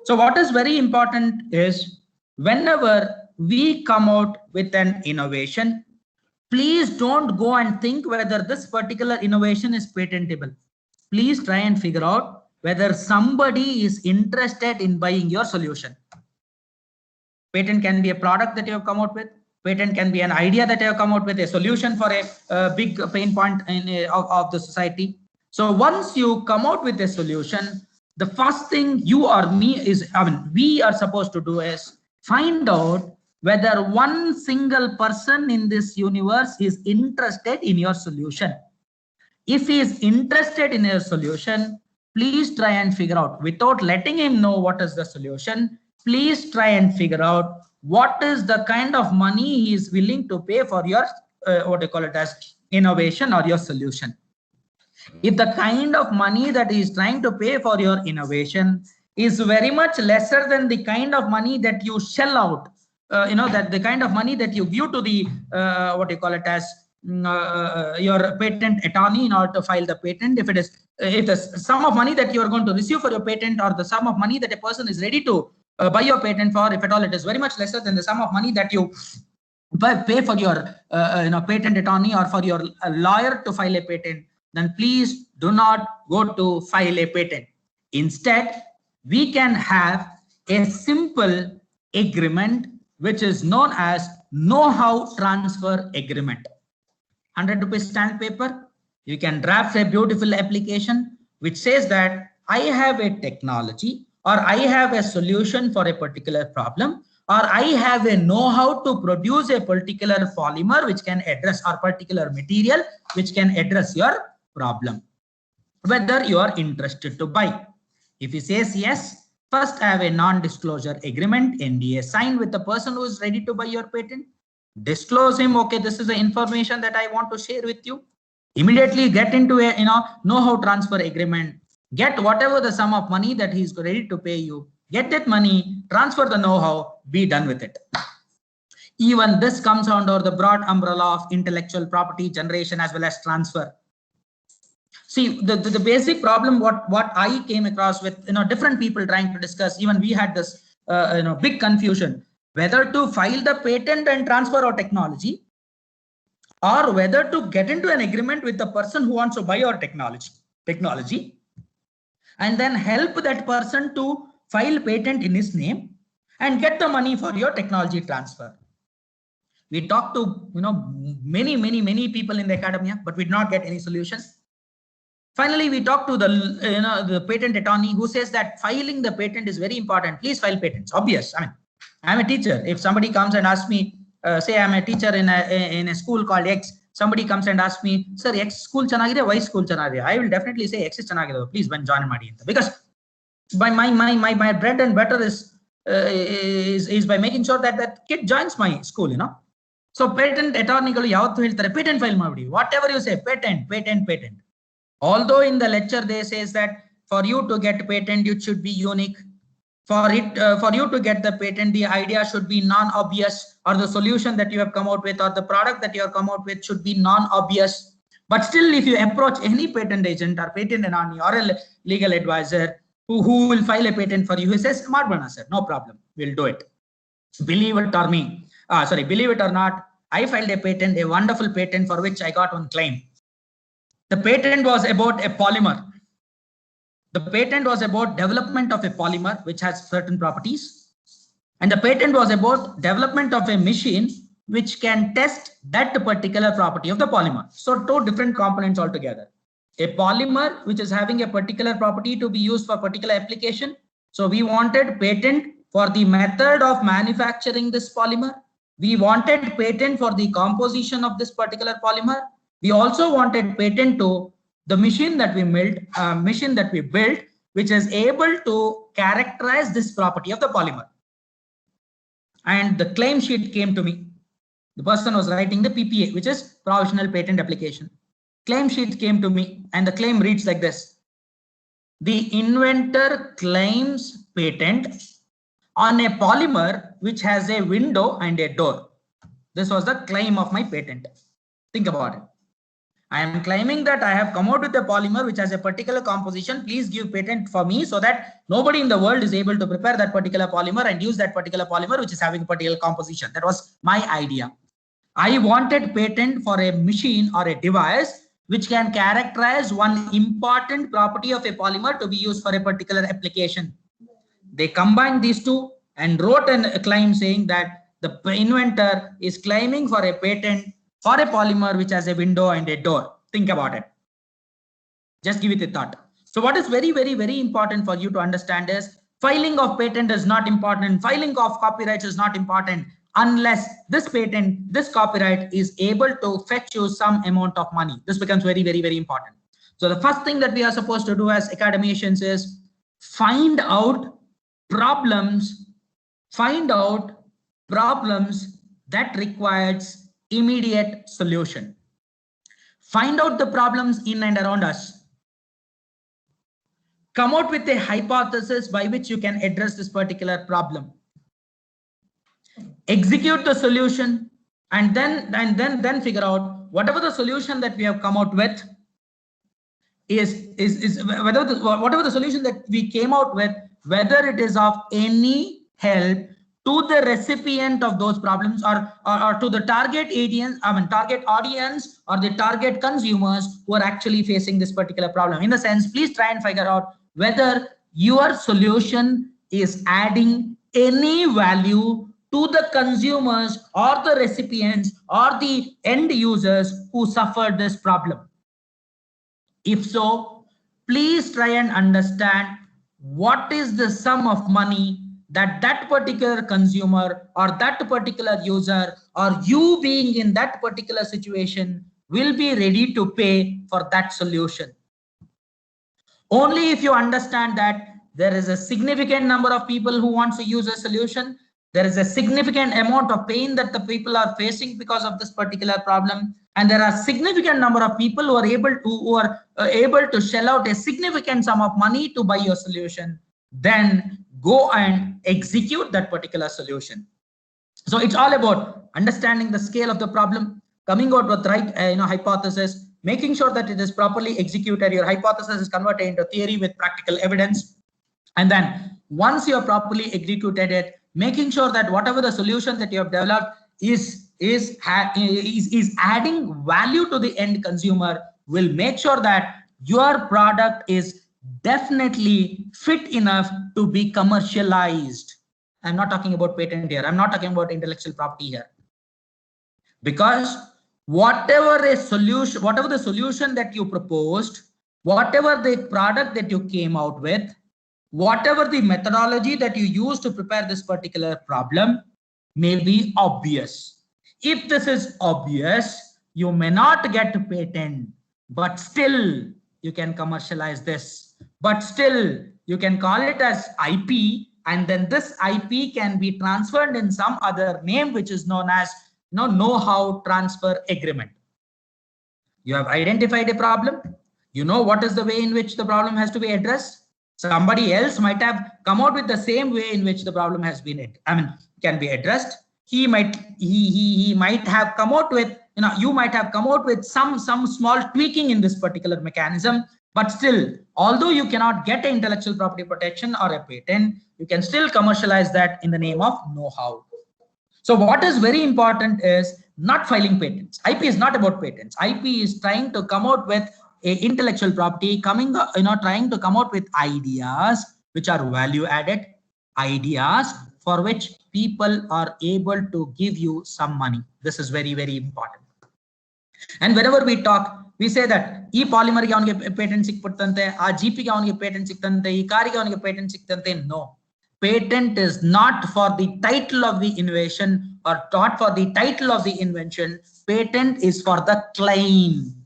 So what is very important is whenever we come out with an innovation, please don't go and think whether this particular innovation is patentable. Please try and figure out whether somebody is interested in buying your solution. Patent can be a product that you have come out with. Patent can be an idea that you have come out with, a solution for a big pain point of the society. So once you come out with a solution, the first thing you or me is, we are supposed to do is find out whether one single person in this universe is interested in your solution. If he is interested in your solution, please try and figure out, without letting him know what is the solution, please try and figure out what is the kind of money he is willing to pay for your, what I call it as innovation or your solution. If the kind of money that he is trying to pay for your innovation is very much lesser than the kind of money that you shell out, that the kind of money that you give to the, what you call it as your patent attorney in order to file the patent, if the sum of money that you are going to receive for your patent, or the sum of money that a person is ready to buy your patent for, if at all it is very much lesser than the sum of money that you pay for your patent attorney or for your lawyer to file a patent, then please do not go to file a patent. Instead, we can have a simple agreement which is known as know-how transfer agreement. 100 rupees stamp paper, you can draft a beautiful application which says that I have a technology, or I have a solution for a particular problem, or I have a know-how to produce a particular polymer which can address, or particular material which can address your problem, whether you are interested to buy. If he says yes, first I have a non-disclosure agreement, NDA, signed with the person who is ready to buy your patent. Disclose him, okay, this is the information that I want to share with you. Immediately get into a know-how transfer agreement. Get whatever the sum of money that he's ready to pay you. Get that money, transfer the know-how, be done with it. Even this comes under the broad umbrella of intellectual property generation as well as transfer. See, the basic problem what I came across with different people trying to discuss, even we had this big confusion whether to file the patent and transfer our technology, or whether to get into an agreement with the person who wants to buy our technology and then help that person to file patent in his name and get the money for your technology transfer. We talked to many people in the academia, but we did not get any solutions. Finally, we talked to the patent attorney, who says that filing the patent is very important. Please file patents. Obvious. I mean, I'm a teacher. If somebody comes and asks me, say I'm a teacher in a school called X, somebody comes and asks me, sir, X school chanagide, Y school chanagide, I will definitely say X is chanagide. Please join Madi, because by my bread and butter is by making sure that that kid joins my school. So patent attorney patent file madi, whatever you say, patent. Although in the lecture they says that for you to get patent, it should be unique. For you to get the patent, the idea should be non-obvious, or the solution that you have come out with, or the product that you have come out with should be non-obvious. But still, if you approach any patent agent or patent attorney or a legal advisor who will file a patent for you, he says, "Smart bana sir, no problem, we'll do it." Believe it or not, I filed a patent, a wonderful patent for which I got one claim. The patent was about a polymer. The patent was about development of a polymer which has certain properties. And the patent was about development of a machine which can test that particular property of the polymer. So two different components altogether. A polymer which is having a particular property to be used for particular application. So we wanted patent for the method of manufacturing this polymer. We wanted patent for the composition of this particular polymer. We also wanted patent to the machine that we built, which is able to characterize this property of the polymer. And the claim sheet came to me. The person was writing the PPA, which is provisional patent application. Claim sheet came to me, and the claim reads like this. The inventor claims patent on a polymer which has a window and a door. This was the claim of my patent. Think about it. I am claiming that I have come out with a polymer which has a particular composition. Please give patent for me so that nobody in the world is able to prepare that particular polymer and use that particular polymer which is having a particular composition. That was my idea. I wanted patent for a machine or a device which can characterize one important property of a polymer to be used for a particular application. They combined these two and wrote a claim saying that the inventor is claiming for a patent for a polymer which has a window and a door. Think about it. Just give it a thought. So what is very, very, very important for you to understand is filing of patent is not important. Filing of copyrights is not important unless this patent, this copyright is able to fetch you some amount of money. This becomes very, very, very important. So the first thing that we are supposed to do as academicians is find out problems that requires immediate solution. Find out the problems in and around us. Come out with a hypothesis by which you can address this particular problem. Execute the solution and then figure out whatever the solution that we have come out with whatever the solution that we came out with, whether it is of any help to the recipient of those problems or to the target audience or the target consumers who are actually facing this particular problem. In the sense, please try and figure out whether your solution is adding any value to the consumers or the recipients or the end users who suffered this problem. If so, please try and understand what is the sum of money that particular consumer or that particular user or you being in that particular situation will be ready to pay for that solution. Only if you understand that there is a significant number of people who want to use a solution, there is a significant amount of pain that the people are facing because of this particular problem, and there are significant number of people who are able to shell out a significant sum of money to buy your solution, then go and execute that particular solution. So it's all about understanding the scale of the problem, coming out with right hypothesis, making sure that it is properly executed. Your hypothesis is converted into theory with practical evidence, and then once you have properly executed it, making sure that whatever the solution that you have developed is adding value to the end consumer will make sure that your product is definitely fit enough to be commercialized. I'm not talking about patent here. I'm not talking about intellectual property here. Because whatever the solution that you proposed, whatever the product that you came out with, whatever the methodology that you used to prepare this particular problem may be obvious. If this is obvious, you may not get a patent, but still you can commercialize this. But still you can call it as IP, and then this IP can be transferred in some other name which is known as know-how transfer agreement. You have identified a problem. You know what is the way in which the problem has to be addressed. Somebody else might have come out with the same way in which the problem has been, can be addressed. He might have come out with, you might have come out with some small tweaking in this particular mechanism, but still, although you cannot get an intellectual property protection or a patent, you can still commercialize that in the name of know-how. So what is very important is not filing patents. IP is not about patents. IP is trying to come out with a intellectual property coming, trying to come out with ideas which are value added, ideas for which people are able to give you some money. This is very, very important. And whenever we talk, we say that e polymer ge avnige patent sikputante, a GP ge avnige patent siktante, e car ge avnige patent siktante. No, patent is not for the title of the innovation or not for the title of the invention. Patent is for the claim.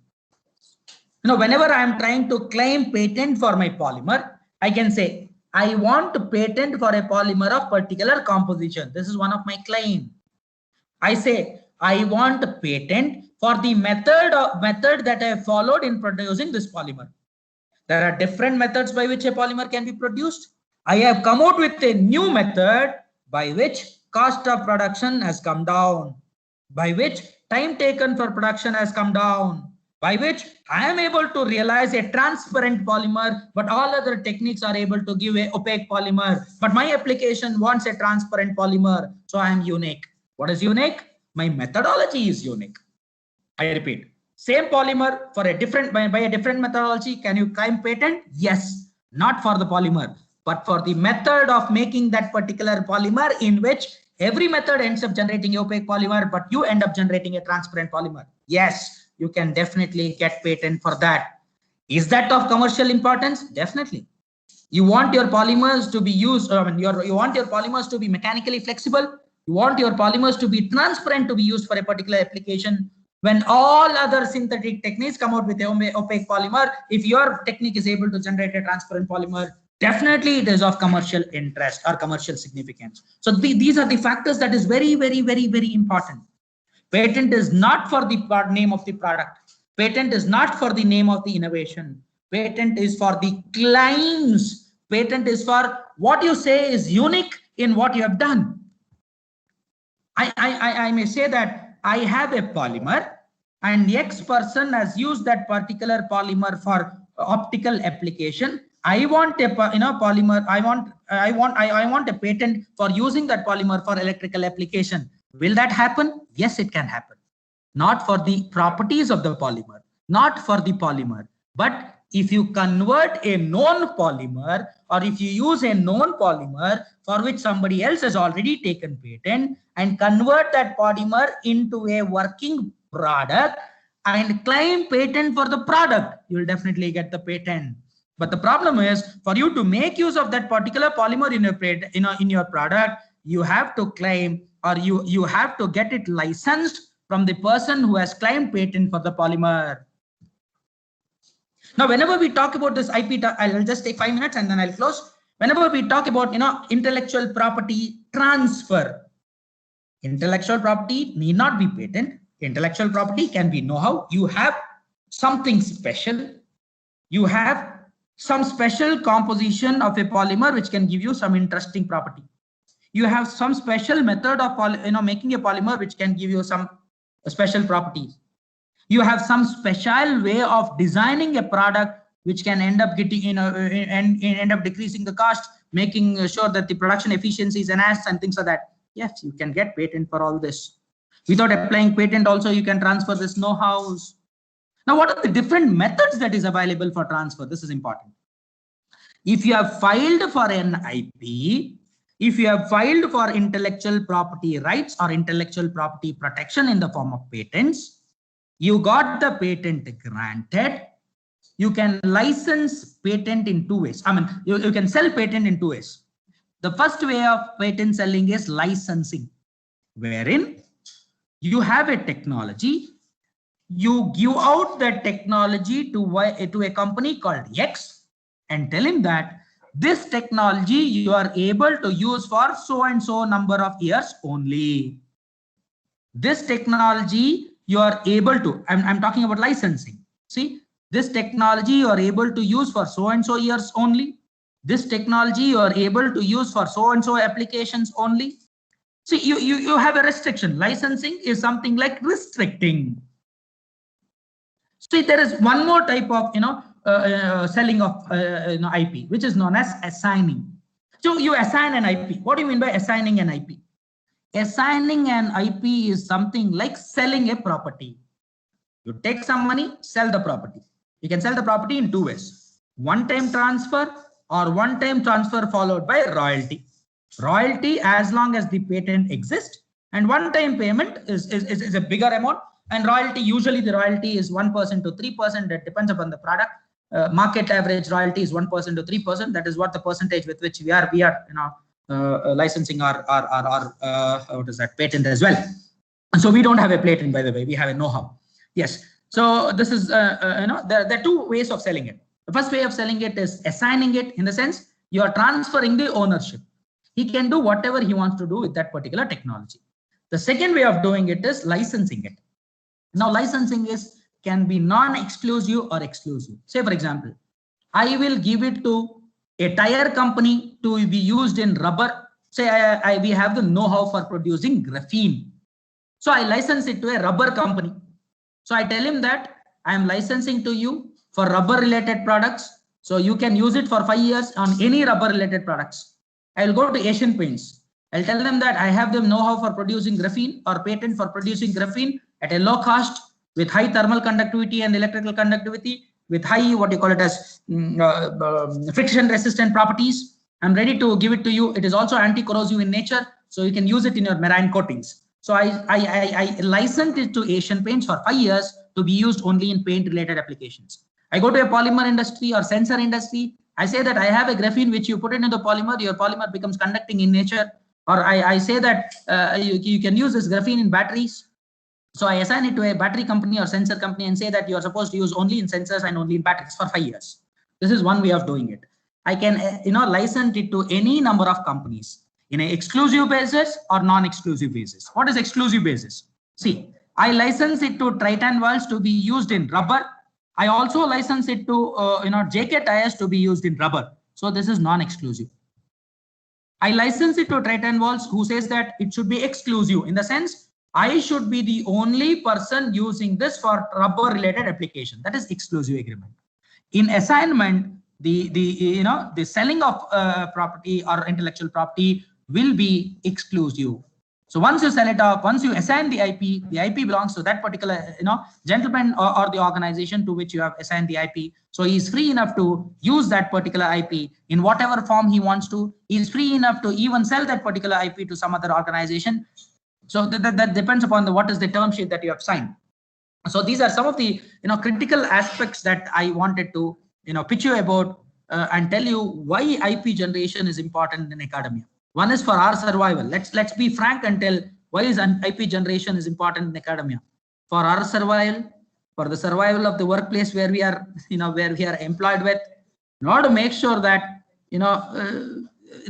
Whenever I am trying to claim patent for my polymer, I can say I want to patent for a polymer of particular composition. This is one of my claim. I say I want a patent for the method that I followed in producing this polymer. There are different methods by which a polymer can be produced. I have come out with a new method by which cost of production has come down, by which time taken for production has come down, by which I am able to realize a transparent polymer, but all other techniques are able to give a opaque polymer. But my application wants a transparent polymer, so I am unique. What is unique? My methodology is unique. I repeat, same polymer for a different by a different methodology. Can you claim patent? Yes, not for the polymer, but for the method of making that particular polymer, in which every method ends up generating opaque polymer, but you end up generating a transparent polymer. Yes, you can definitely get patent for that. Is that of commercial importance? Definitely. You want your polymers to be used, you want your polymers to be mechanically flexible. You want your polymers to be transparent to be used for a particular application. When all other synthetic techniques come out with an opaque polymer, if your technique is able to generate a transparent polymer, definitely it is of commercial interest or commercial significance. So these are the factors that is very, very, very, very important. Patent is not for the name of the product. Patent is not for the name of the innovation. Patent is for the claims. Patent is for what you say is unique in what you have done. I may say that I have a polymer and X person has used that particular polymer for optical application. I want a polymer. I want a patent for using that polymer for electrical application. Will that happen? Yes, it can happen. Not for the properties of the polymer, not for the polymer, but if you convert a known polymer, or if you use a known polymer for which somebody else has already taken patent, and convert that polymer into a working product and claim patent for the product, you will definitely get the patent. But the problem is, for you to make use of that particular polymer in your product, you have to claim, or you have to get it licensed from the person who has claimed patent for the polymer. Now, whenever we talk about this IP, I'll just take 5 minutes and then I'll close. Whenever we talk about intellectual property transfer, intellectual property need not be patent. Intellectual property can be know-how. You have something special. You have some special composition of a polymer which can give you some interesting property. You have some special method of making a polymer which can give you some special properties. You have some special way of designing a product which can end up getting end up decreasing the cost, making sure that the production efficiency is enhanced and things like that. Yes, you can get patent for all this. Without applying patent also, you can transfer this know-hows. Now, what are the different methods that is available for transfer? This is important. If you have filed for an IP, if you have filed for intellectual property rights or intellectual property protection in the form of patents, you got the patent granted, you can license patent in 2 ways. You can sell patent in 2 ways. The first way of patent selling is licensing, wherein you have a technology, you give out the technology to a company called X and tell him that this technology you are able to use for so and so number of years only. This technology you are able to, I'm talking about licensing. See, this technology you are able to use for so and so years only. This technology you are able to use for so and so applications only. See, you have a restriction. Licensing is something like restricting. See, there is one more type of selling of IP, which is known as assigning. So you assign an IP. What do you mean by assigning an IP? Assigning an IP is something like selling a property. You take some money, sell the property. You can sell the property in two ways: one-time transfer or one-time transfer followed by royalty. Royalty as long as the patent exists, and one-time payment is a bigger amount. And royalty, usually the royalty is 1% to 3%. That depends upon the product. Market average royalty is 1% to 3%. That is what the percentage with which we are licensing our what is that, patent as well. And so we don't have a patent, by the way. We have a know-how. Yes. So this is there are two ways of selling it. The first way of selling it is assigning it, in the sense you are transferring the ownership. He can do whatever he wants to do with that particular technology. The second way of doing it is licensing it. Now, licensing can be non-exclusive or exclusive. Say, for example, I will give it to a tire company to be used in rubber. Say we have the know-how for producing graphene. So I license it to a rubber company. So I tell him that I am licensing to you for rubber related products. So you can use it for 5 years on any rubber related products. I will go to Asian Paints. I'll tell them that I have the know-how for producing graphene or patent for producing graphene at a low cost with high thermal conductivity and electrical conductivity with high, what you call it as, friction resistant properties. I'm ready to give it to you. It is also anti-corrosive in nature, so you can use it in your marine coatings. So I licensed it to Asian Paints for 5 years to be used only in paint related applications. I go to a polymer industry or sensor industry. I say that I have a graphene which you put it into polymer, your polymer becomes conducting in nature. Or I say that you can use this graphene in batteries. So I assign it to a battery company or sensor company and say that you are supposed to use only in sensors and only in batteries for 5 years. This is one way of doing it. I can license it to any number of companies in an exclusive basis or non-exclusive basis. What is exclusive basis? See, I license it to Triton valves to be used in rubber. I also license it to JK tires to be used in rubber. So this is non-exclusive. I license it to Triton valves who says that it should be exclusive, in the sense I should be the only person using this for rubber related application. That is exclusive agreement. In assignment, the selling of property or intellectual property will be exclusive. So once you sell it off, once you assign the IP belongs to that particular gentleman or the organization to which you have assigned the IP. So he is free enough to use that particular IP in whatever form he wants to. He is free enough to even sell that particular IP to some other organization. So that depends upon what is the term sheet that you have signed. So these are some of the critical aspects that I wanted to pitch you about and tell you why IP generation is important in academia. One is for our survival. Let's be frank and tell why is IP generation is important in academia. For our survival, for the survival of the workplace where we are employed with, in order to make sure that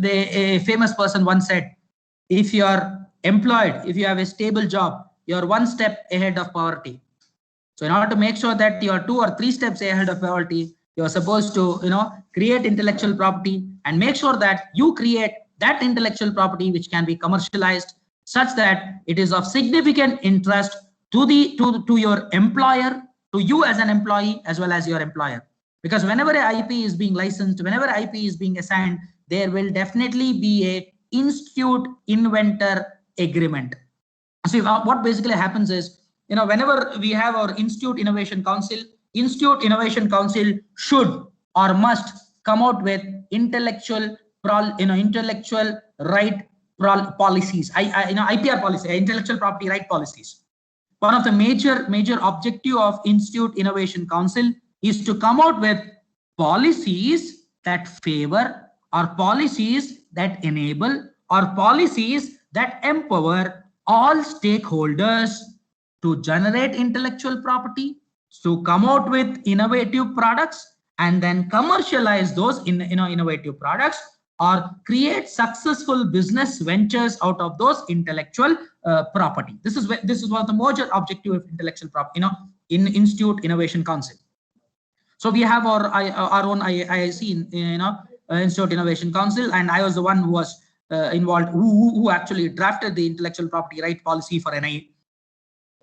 a famous person once said, if you are employed, if you have a stable job, you're one step ahead of poverty. So in order to make sure that you are 2 or 3 steps ahead of poverty, you're supposed to create intellectual property and make sure that you create that intellectual property which can be commercialized such that it is of significant interest to your employer, to you as an employee, as well as your employer. Because whenever an IP is being licensed, whenever IP is being assigned, there will definitely be a institute inventor agreement. So what basically happens is, whenever we have our Institute Innovation Council should or must come out with intellectual right policies, IPR policy, intellectual property right policies. One of the major objective of Institute Innovation Council is to come out with policies that favor, or policies that enable, or policies that empower all stakeholders to generate intellectual property, to come out with innovative products and then commercialize those innovative products, or create successful business ventures out of those intellectual property. This is one of the major objective of intellectual property in Institute Innovation Council. So we have our own IIC Institute Innovation Council, and I was the one who was involved, who actually drafted the intellectual property right policy for NIA.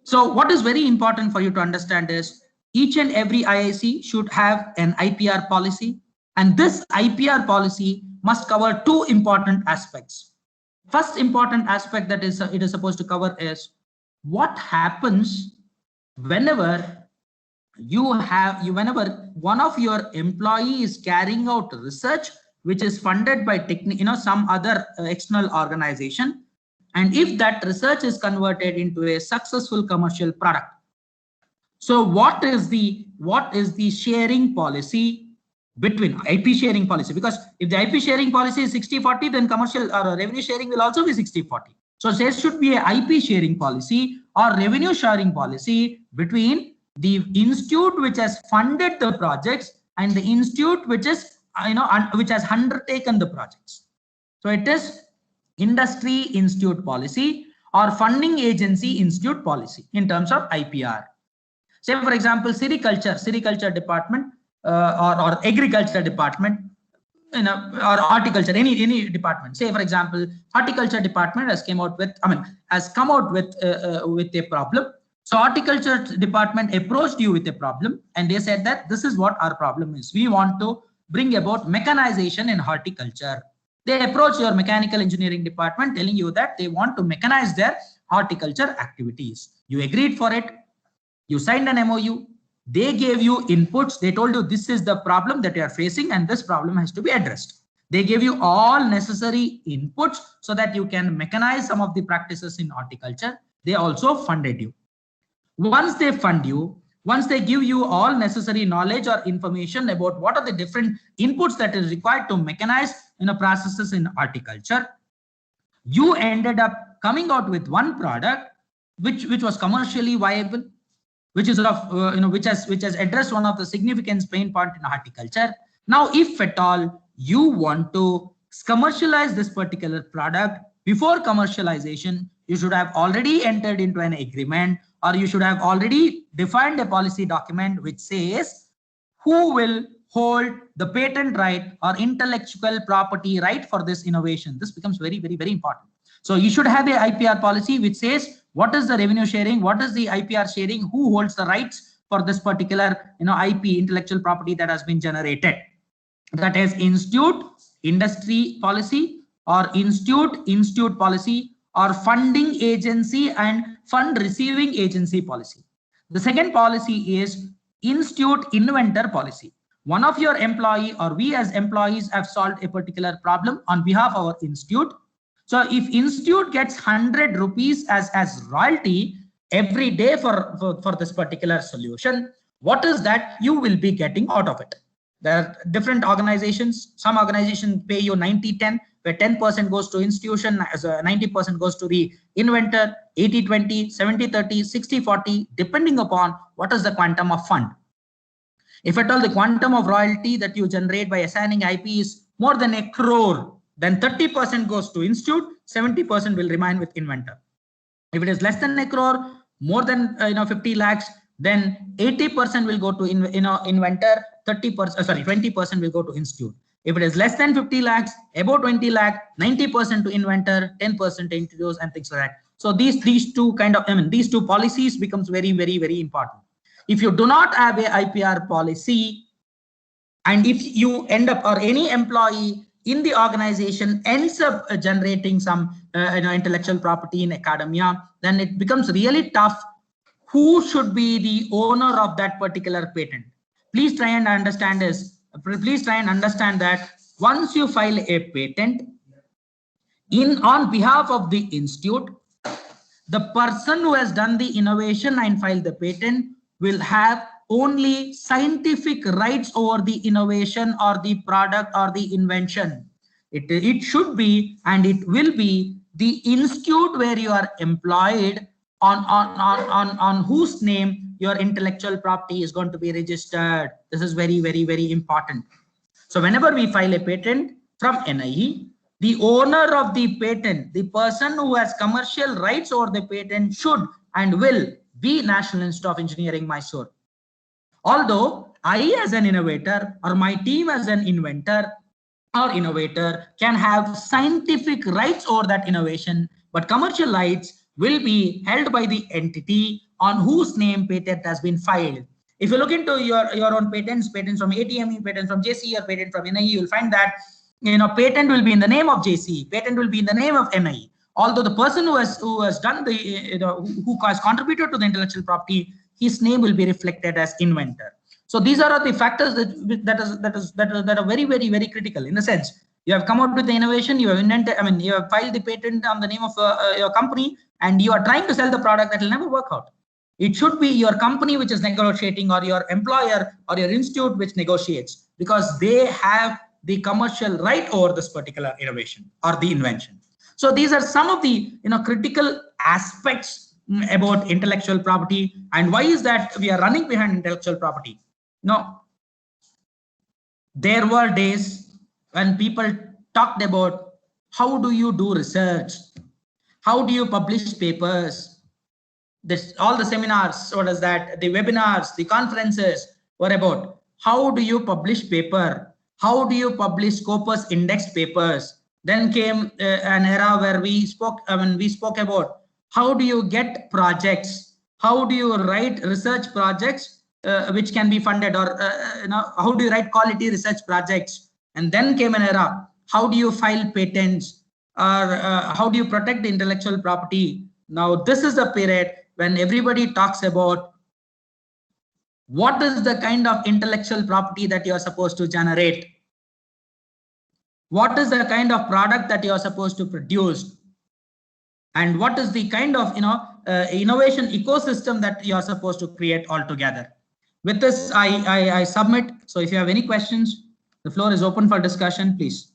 So what is very important for you to understand is each and every IIC should have an IPR policy, and this IPR policy must cover 2 important aspects. First important aspect that it is supposed to cover is what happens whenever whenever one of your employee is carrying out research which is funded by some other external organization, and if that research is converted into a successful commercial product, so what is the sharing policy between IP sharing policy? Because if the IP sharing policy is 60-40, then commercial or revenue sharing will also be 60-40. So there should be a IP sharing policy or revenue sharing policy between the institute which has funded the projects and the institute which is which has undertaken the projects. So it is industry institute policy or funding agency institute policy in terms of IPR. Say for example, sericulture department or agriculture department, or horticulture, any department. Say for example, horticulture department has come out with a problem. So horticulture department approached you with a problem, and they said that this is what our problem is. We want to bring about mechanization in horticulture. They approach your mechanical engineering department telling you that they want to mechanize their horticulture activities. You agreed for it. You signed an MOU. They gave you inputs. They told you this is the problem that you are facing and this problem has to be addressed. They gave you all necessary inputs so that you can mechanize some of the practices in horticulture. They also funded you. Once they fund you, once they give you all necessary knowledge or information about what are the different inputs that is required to mechanize processes in horticulture, you ended up coming out with one product which was commercially viable, which is which has addressed one of the significant pain point in horticulture. Now, if at all you want to commercialize this particular product, before commercialization, you should have already entered into an agreement, or you should have already defined a policy document which says who will hold the patent right or intellectual property right for this innovation. This becomes very, very, very important. So you should have a IPR policy which says what is the revenue sharing, what is the IPR sharing, who holds the rights for this particular IP, intellectual property that has been generated. That is institute industry policy or institute policy or funding agency and fund receiving agency policy. The second policy is institute inventor policy. One of your employee or we as employees have solved a particular problem on behalf of our institute. So if institute gets 100 rupees as royalty every day for this particular solution, what is that you will be getting out of it? There are different organizations. Some organizations pay you 90-10, where 10% goes to institution, 90% goes to the inventor, 80-20, 70-30, 60-40, depending upon what is the quantum of fund. If at all the quantum of royalty that you generate by assigning IP is more than 1 crore, then 30% goes to institute, 70% will remain with inventor. If it is less than 1 crore, more than 50 lakhs, then 80% will go to inventor, 20% will go to institute. If it is less than 50 lakhs, above 20 lakh, 90% to inventor, 10% to institute, and things like that. So these two these two policies becomes very, very, very important. If you do not have a IPR policy, and if you end up or any employee in the organization ends up generating some intellectual property in academia, then it becomes really tough. Who should be the owner of that particular patent? Please try and understand this. Please try and understand that once you file a patent on behalf of the institute, the person who has done the innovation and filed the patent will have only scientific rights over the innovation or the product or the invention. It should be and it will be the institute where you are employed on whose name your intellectual property is going to be registered. This is very, very, very important. So whenever we file a patent from NIE, the owner of the patent, the person who has commercial rights over the patent should and will be National Institute of Engineering, Mysuru. Although I as an innovator or my team as an inventor or innovator can have scientific rights over that innovation, but commercial rights will be held by the entity on whose name patent has been filed. If you look into your own patents from ATME, patents from JC, or patent from NIE, you'll find that patent will be in the name of JC, patent will be in the name of NIE. Although the person who has done the who has contributed to the intellectual property, his name will be reflected as inventor. So these are the factors that are very, very, very critical. In a sense, you have come out with the innovation, you have invented, I mean, you have filed the patent on the name of your company, and you are trying to sell the product that will never work out. It should be your company which is negotiating, or your employer or your institute which negotiates, because they have the commercial right over this particular innovation or the invention. So these are some of the critical aspects about intellectual property. And why is that we are running behind intellectual property? There were days when people talked about how do you do research, how do you publish papers. All the seminars, what is that, the webinars, the conferences were about how do you publish paper, how do you publish Scopus indexed papers. Then came an era where we spoke about how do you get projects, how do you write research projects which can be funded, or how do you write quality research projects. And then came an era, how do you file patents, or how do you protect the intellectual property. Now this is the period when everybody talks about what is the kind of intellectual property that you are supposed to generate, what is the kind of product that you are supposed to produce, and what is the kind of innovation ecosystem that you are supposed to create altogether. With this, I submit. So if you have any questions, the floor is open for discussion, please.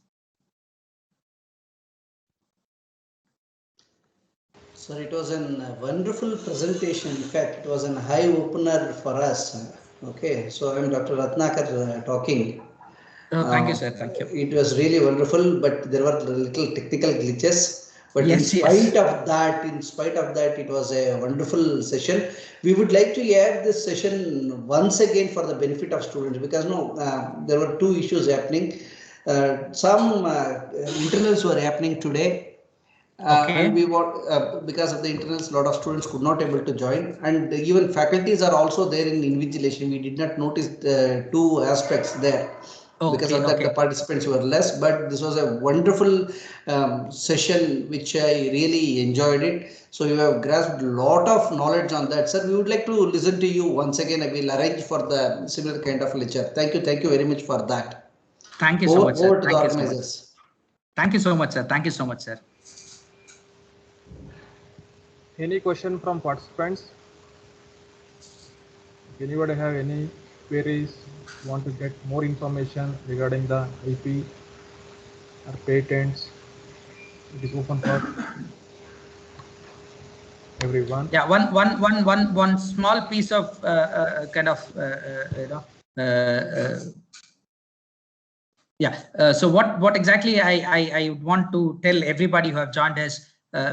Sir, it was a wonderful presentation. In fact, it was an eye opener for us. Okay, so I'm Dr. Ratnakar talking. Thank you, sir. Thank you. It was really wonderful, but there were little technical glitches. But yes, in spite of that, it was a wonderful session. We would like to have this session once again for the benefit of students, because there were two issues happening. Some internals were happening today. And we were because of the internals, a lot of students could not able to join, and even faculties are also there in invigilation. We did not notice the two aspects there. Because of that, the participants were less, but this was a wonderful session which I really enjoyed it. So you have grasped a lot of knowledge on that, sir. We would like to listen to you once again. I will arrange for the similar kind of lecture. Thank you very much for that. Thank you so much, sir. Over to the organizers. Thank you so much, sir. Thank you so much, sir. Any question from participants? If anybody have any queries, want to get more information regarding the IP or patents, it is open for everyone. Yeah, one small piece of so what exactly I would want to tell everybody who have joined us.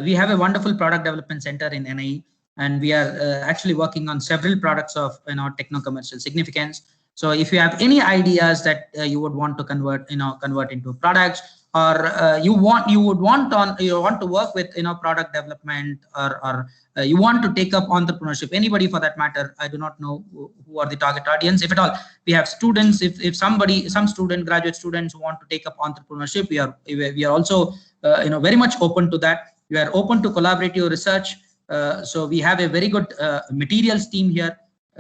We have a wonderful product development center in NIE, and we are actually working on several products of techno-commercial significance. So if you have any ideas that you would want to convert into products, or you want to work with product development, or you want to take up entrepreneurship, anybody for that matter, I do not know who are the target audience. If at all we have students, if some graduate students who want to take up entrepreneurship, we are also very much open to that. We are open to collaborative research. So we have a very good materials team here.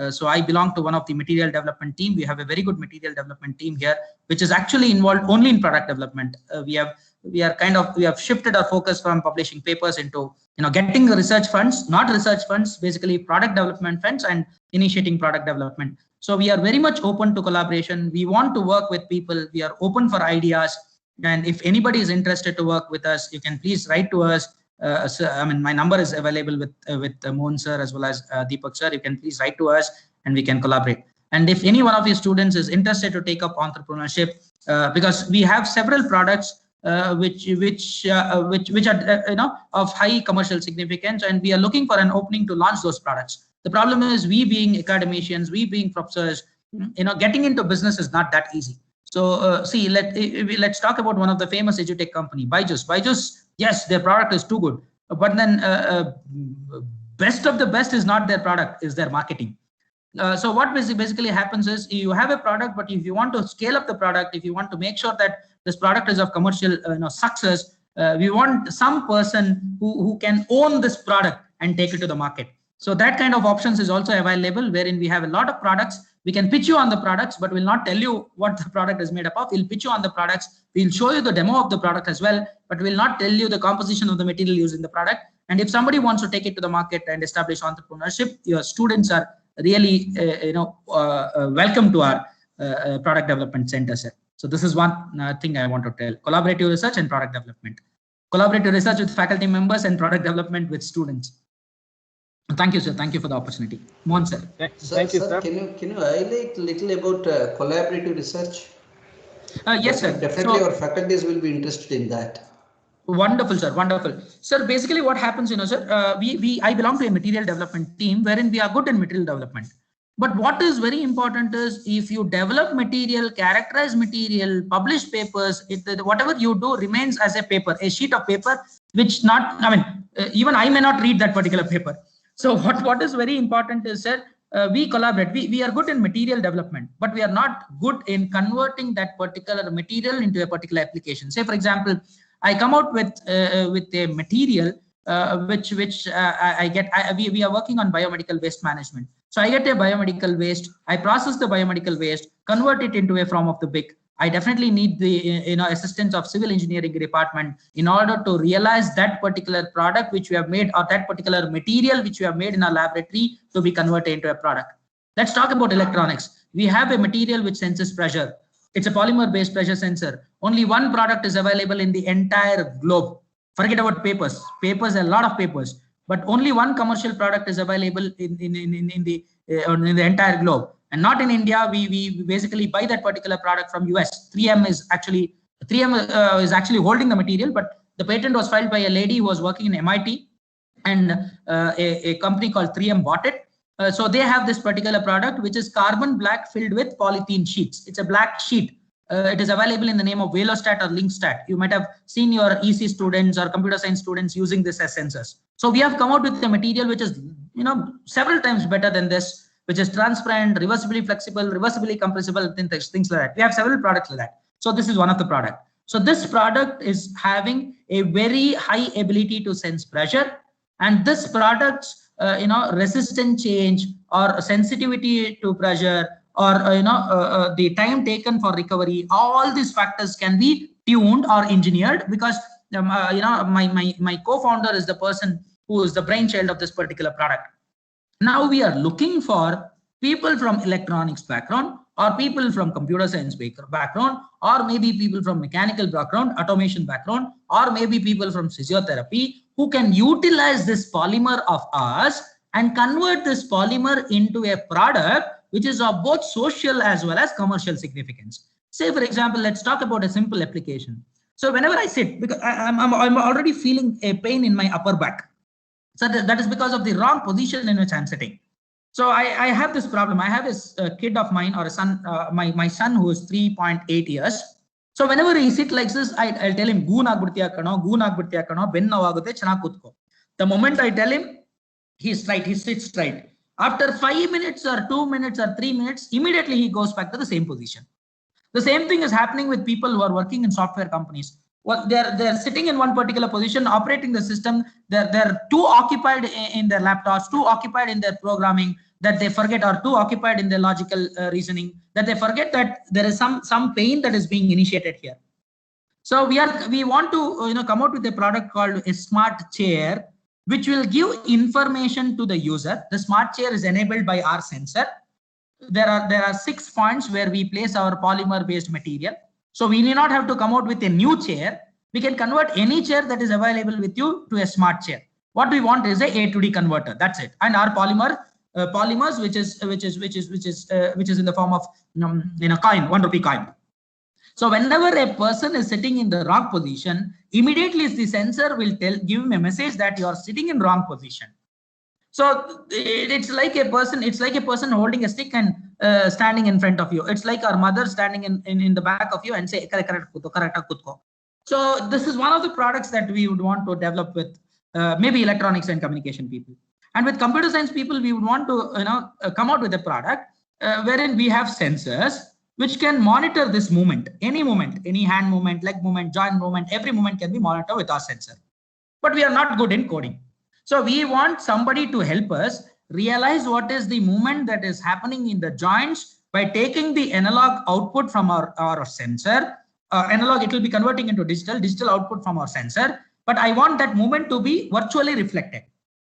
So I belong to one of the material development team. We have a very good material development team here, which is actually involved only in product development. We have shifted our focus from publishing papers into getting the research funds, not research funds, basically product development funds, and initiating product development. So we are very much open to collaboration. We want to work with people. We are open for ideas. And if anybody is interested to work with us, you can please write to us. My number is available with Mohan sir as well as Deepak sir. You can please write to us and we can collaborate. And if any one of your students is interested to take up entrepreneurship, because we have several products which are of high commercial significance, and we are looking for an opening to launch those products. The problem is, we being academicians, we being professors, getting into business is not that easy. So see, let's talk about one of the famous edutech company, Byju's. Byju's, yes, their product is too good, but then best of the best is not their product, is their marketing. So what basically happens is, you have a product, but if you want to scale up the product, if you want to make sure that this product is of commercial success, we want some person who can own this product and take it to the market. So that kind of options is also available, wherein we have a lot of products. We can pitch you on the products, but we'll not tell you what the product is made up of. We'll pitch you on the products. We'll show you the demo of the product as well, but we'll not tell you the composition of the material used in the product. And if somebody wants to take it to the market and establish entrepreneurship, your students are really, welcome to our product development center, sir. So this is one thing I want to tell: collaborative research and product development, collaborative research with faculty members, and product development with students. Thank you, sir. Thank you for the opportunity. Mohan, sir. Thank you, sir. Can you highlight a little about collaborative research? Yes, sir. Definitely, our faculties will be interested in that. Wonderful, sir. Wonderful, sir. Basically, what happens, sir, I belong to a material development team wherein we are good in material development. But what is very important is, if you develop material, characterize material, publish papers, whatever you do remains as a paper, a sheet of paper, which even I may not read that particular paper. So what is very important is, sir, we collaborate. We are good in material development, but we are not good in converting that particular material into a particular application. Say, for example, I come out with a material we are working on biomedical waste management. So I get a biomedical waste, I process the biomedical waste, convert it into a form of the BIC. I definitely need the assistance of civil engineering department in order to realize that particular product which we have made, or that particular material which we have made in our laboratory, to be converted into a product. Let's talk about electronics. We have a material which senses pressure. It's a polymer based pressure sensor. Only one product is available in the entire globe. Forget about papers. Papers, a lot of papers, but only one commercial product is available in the entire globe. And not in India. We basically buy that particular product from US. 3M is actually holding the material, but the patent was filed by a lady who was working in MIT, and a company called 3M bought it. So they have this particular product, which is carbon black filled with polythene sheets. It's a black sheet. It is available in the name of Velostat or Linkstat. You might have seen your EC students or computer science students using this as sensors. So we have come out with a material which is, several times better than this, which is transparent, reversibly flexible, reversibly compressible, things like that. We have several products like that. So this is one of the products. So this product is having a very high ability to sense pressure, and this product's resistant change or sensitivity to pressure, or the time taken for recovery, all these factors can be tuned or engineered, because my co-founder is the person who is the brainchild of this particular product. Now we are looking for people from electronics background, or people from computer science background, or maybe people from mechanical background, automation background, or maybe people from physiotherapy, who can utilize this polymer of ours and convert this polymer into a product which is of both social as well as commercial significance. Say, for example, let's talk about a simple application. So whenever I sit, because I'm already feeling a pain in my upper back. So that is because of the wrong position in which I'm sitting. So I have this problem. I have this kid of mine, or a son, my son, who is 3.8 years. So whenever he sits like this, I'll tell him, the moment I tell him, he's straight, he sits straight. After 5 minutes or 2 minutes or 3 minutes, immediately he goes back to the same position. The same thing is happening with people who are working in software companies. Well, they're sitting in one particular position, operating the system. They're too occupied in their laptops, too occupied in their programming, that they forget, or too occupied in their logical reasoning, that they forget that there is some pain that is being initiated here. So we want to come out with a product called a smart chair, which will give information to the user. The smart chair is enabled by our sensor. There are 6 points where we place our polymer based material. So we need not have to come out with a new chair. We can convert any chair that is available with you to a smart chair. What we want is a to D converter. That's it. And our polymers, which is in the form of coin, 1 rupee coin. So whenever a person is sitting in the wrong position, immediately the sensor will give him a message that you are sitting in wrong position. So it's like a person holding a stick and standing in front of you. It's like our mother standing in the back of you and say, correct. So this is one of the products that we would want to develop with maybe electronics and communication people. And with computer science people, we would want to come out with a product wherein we have sensors which can monitor this movement, any hand movement, leg movement, joint movement, every movement can be monitored with our sensor. But we are not good in coding. So we want somebody to help us realize what is the movement that is happening in the joints by taking the analog output from our sensor. Analog, it will be converting into digital output from our sensor. But I want that movement to be virtually reflected.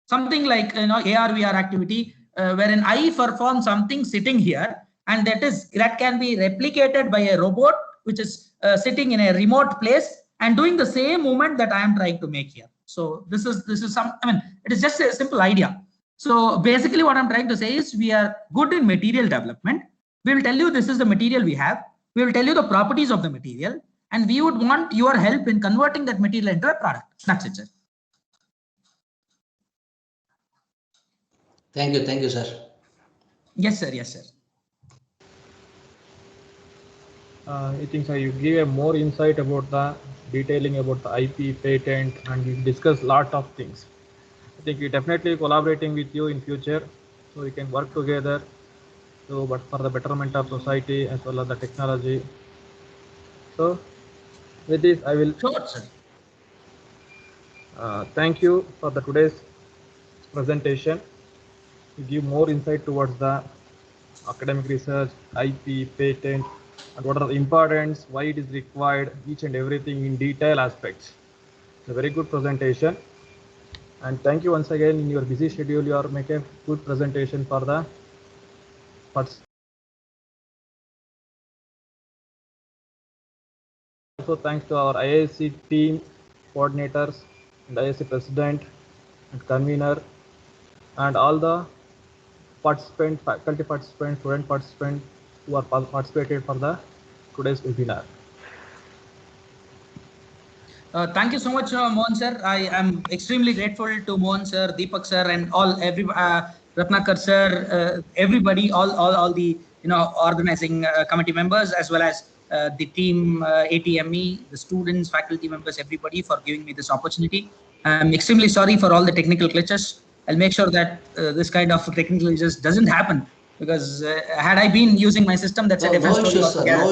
Something like AR VR activity, wherein I perform something sitting here, and that can be replicated by a robot which is sitting in a remote place and doing the same movement that I am trying to make here. So this is some, I mean, it is just a simple idea. So basically what I'm trying to say is we are good in material development. We will tell you this is the material we have. We will tell you the properties of the material, and we would want your help in converting that material into a product. That's it, sir. Thank you, sir. Yes, sir. Yes, sir. I think, sir, you give a more insight about the detailing about the IP patent, and we discuss lot of things. I think we definitely collaborating with you in future, so we can work together. So, but for the betterment of society as well as the technology. So, with this, I will. Sure, sir. Thank you for the today's presentation. To give more insight towards the academic research, IP, patent, and what are the importance, why it is required, each and everything in detail aspects. It's a very good presentation. And thank you once again. In your busy schedule, you are making a good presentation for the participants. Also, thanks to our IIC team, coordinators, and IIC president and convener, and all the participants, faculty participants, student participants who are participated for the today's webinar. Thank you so much, Mohan sir. I am extremely grateful to Mohan sir, Deepak sir, and Ratnakar sir, everybody, all the organizing committee members, as well as the team, ATME, the students, faculty members, everybody, for giving me this opportunity. I'm extremely sorry for all the technical glitches. I'll make sure that this kind of technical glitches doesn't happen, because had I been using my system, that's a different story altogether.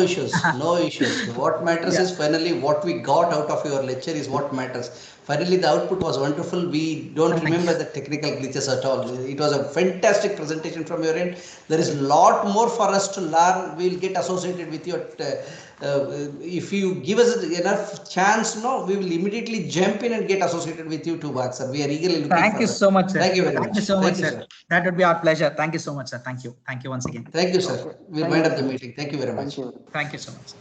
No issues. What matters is finally what we got out of your lecture is what matters. Finally, the output was wonderful. We don't remember the technical glitches at all. It was a fantastic presentation from your end. There is a lot more for us to learn. We'll get associated with you. If you give us enough chance, we will immediately jump in and get associated with you too, sir. We are eagerly looking Thank you so much, sir. Thank you very much. Thank you so much, sir. That would be our pleasure. Thank you so much, sir. Thank you. Thank you once again. Thank you, sir. We'll wind up the meeting. Thank you very much. Thank you so much, sir.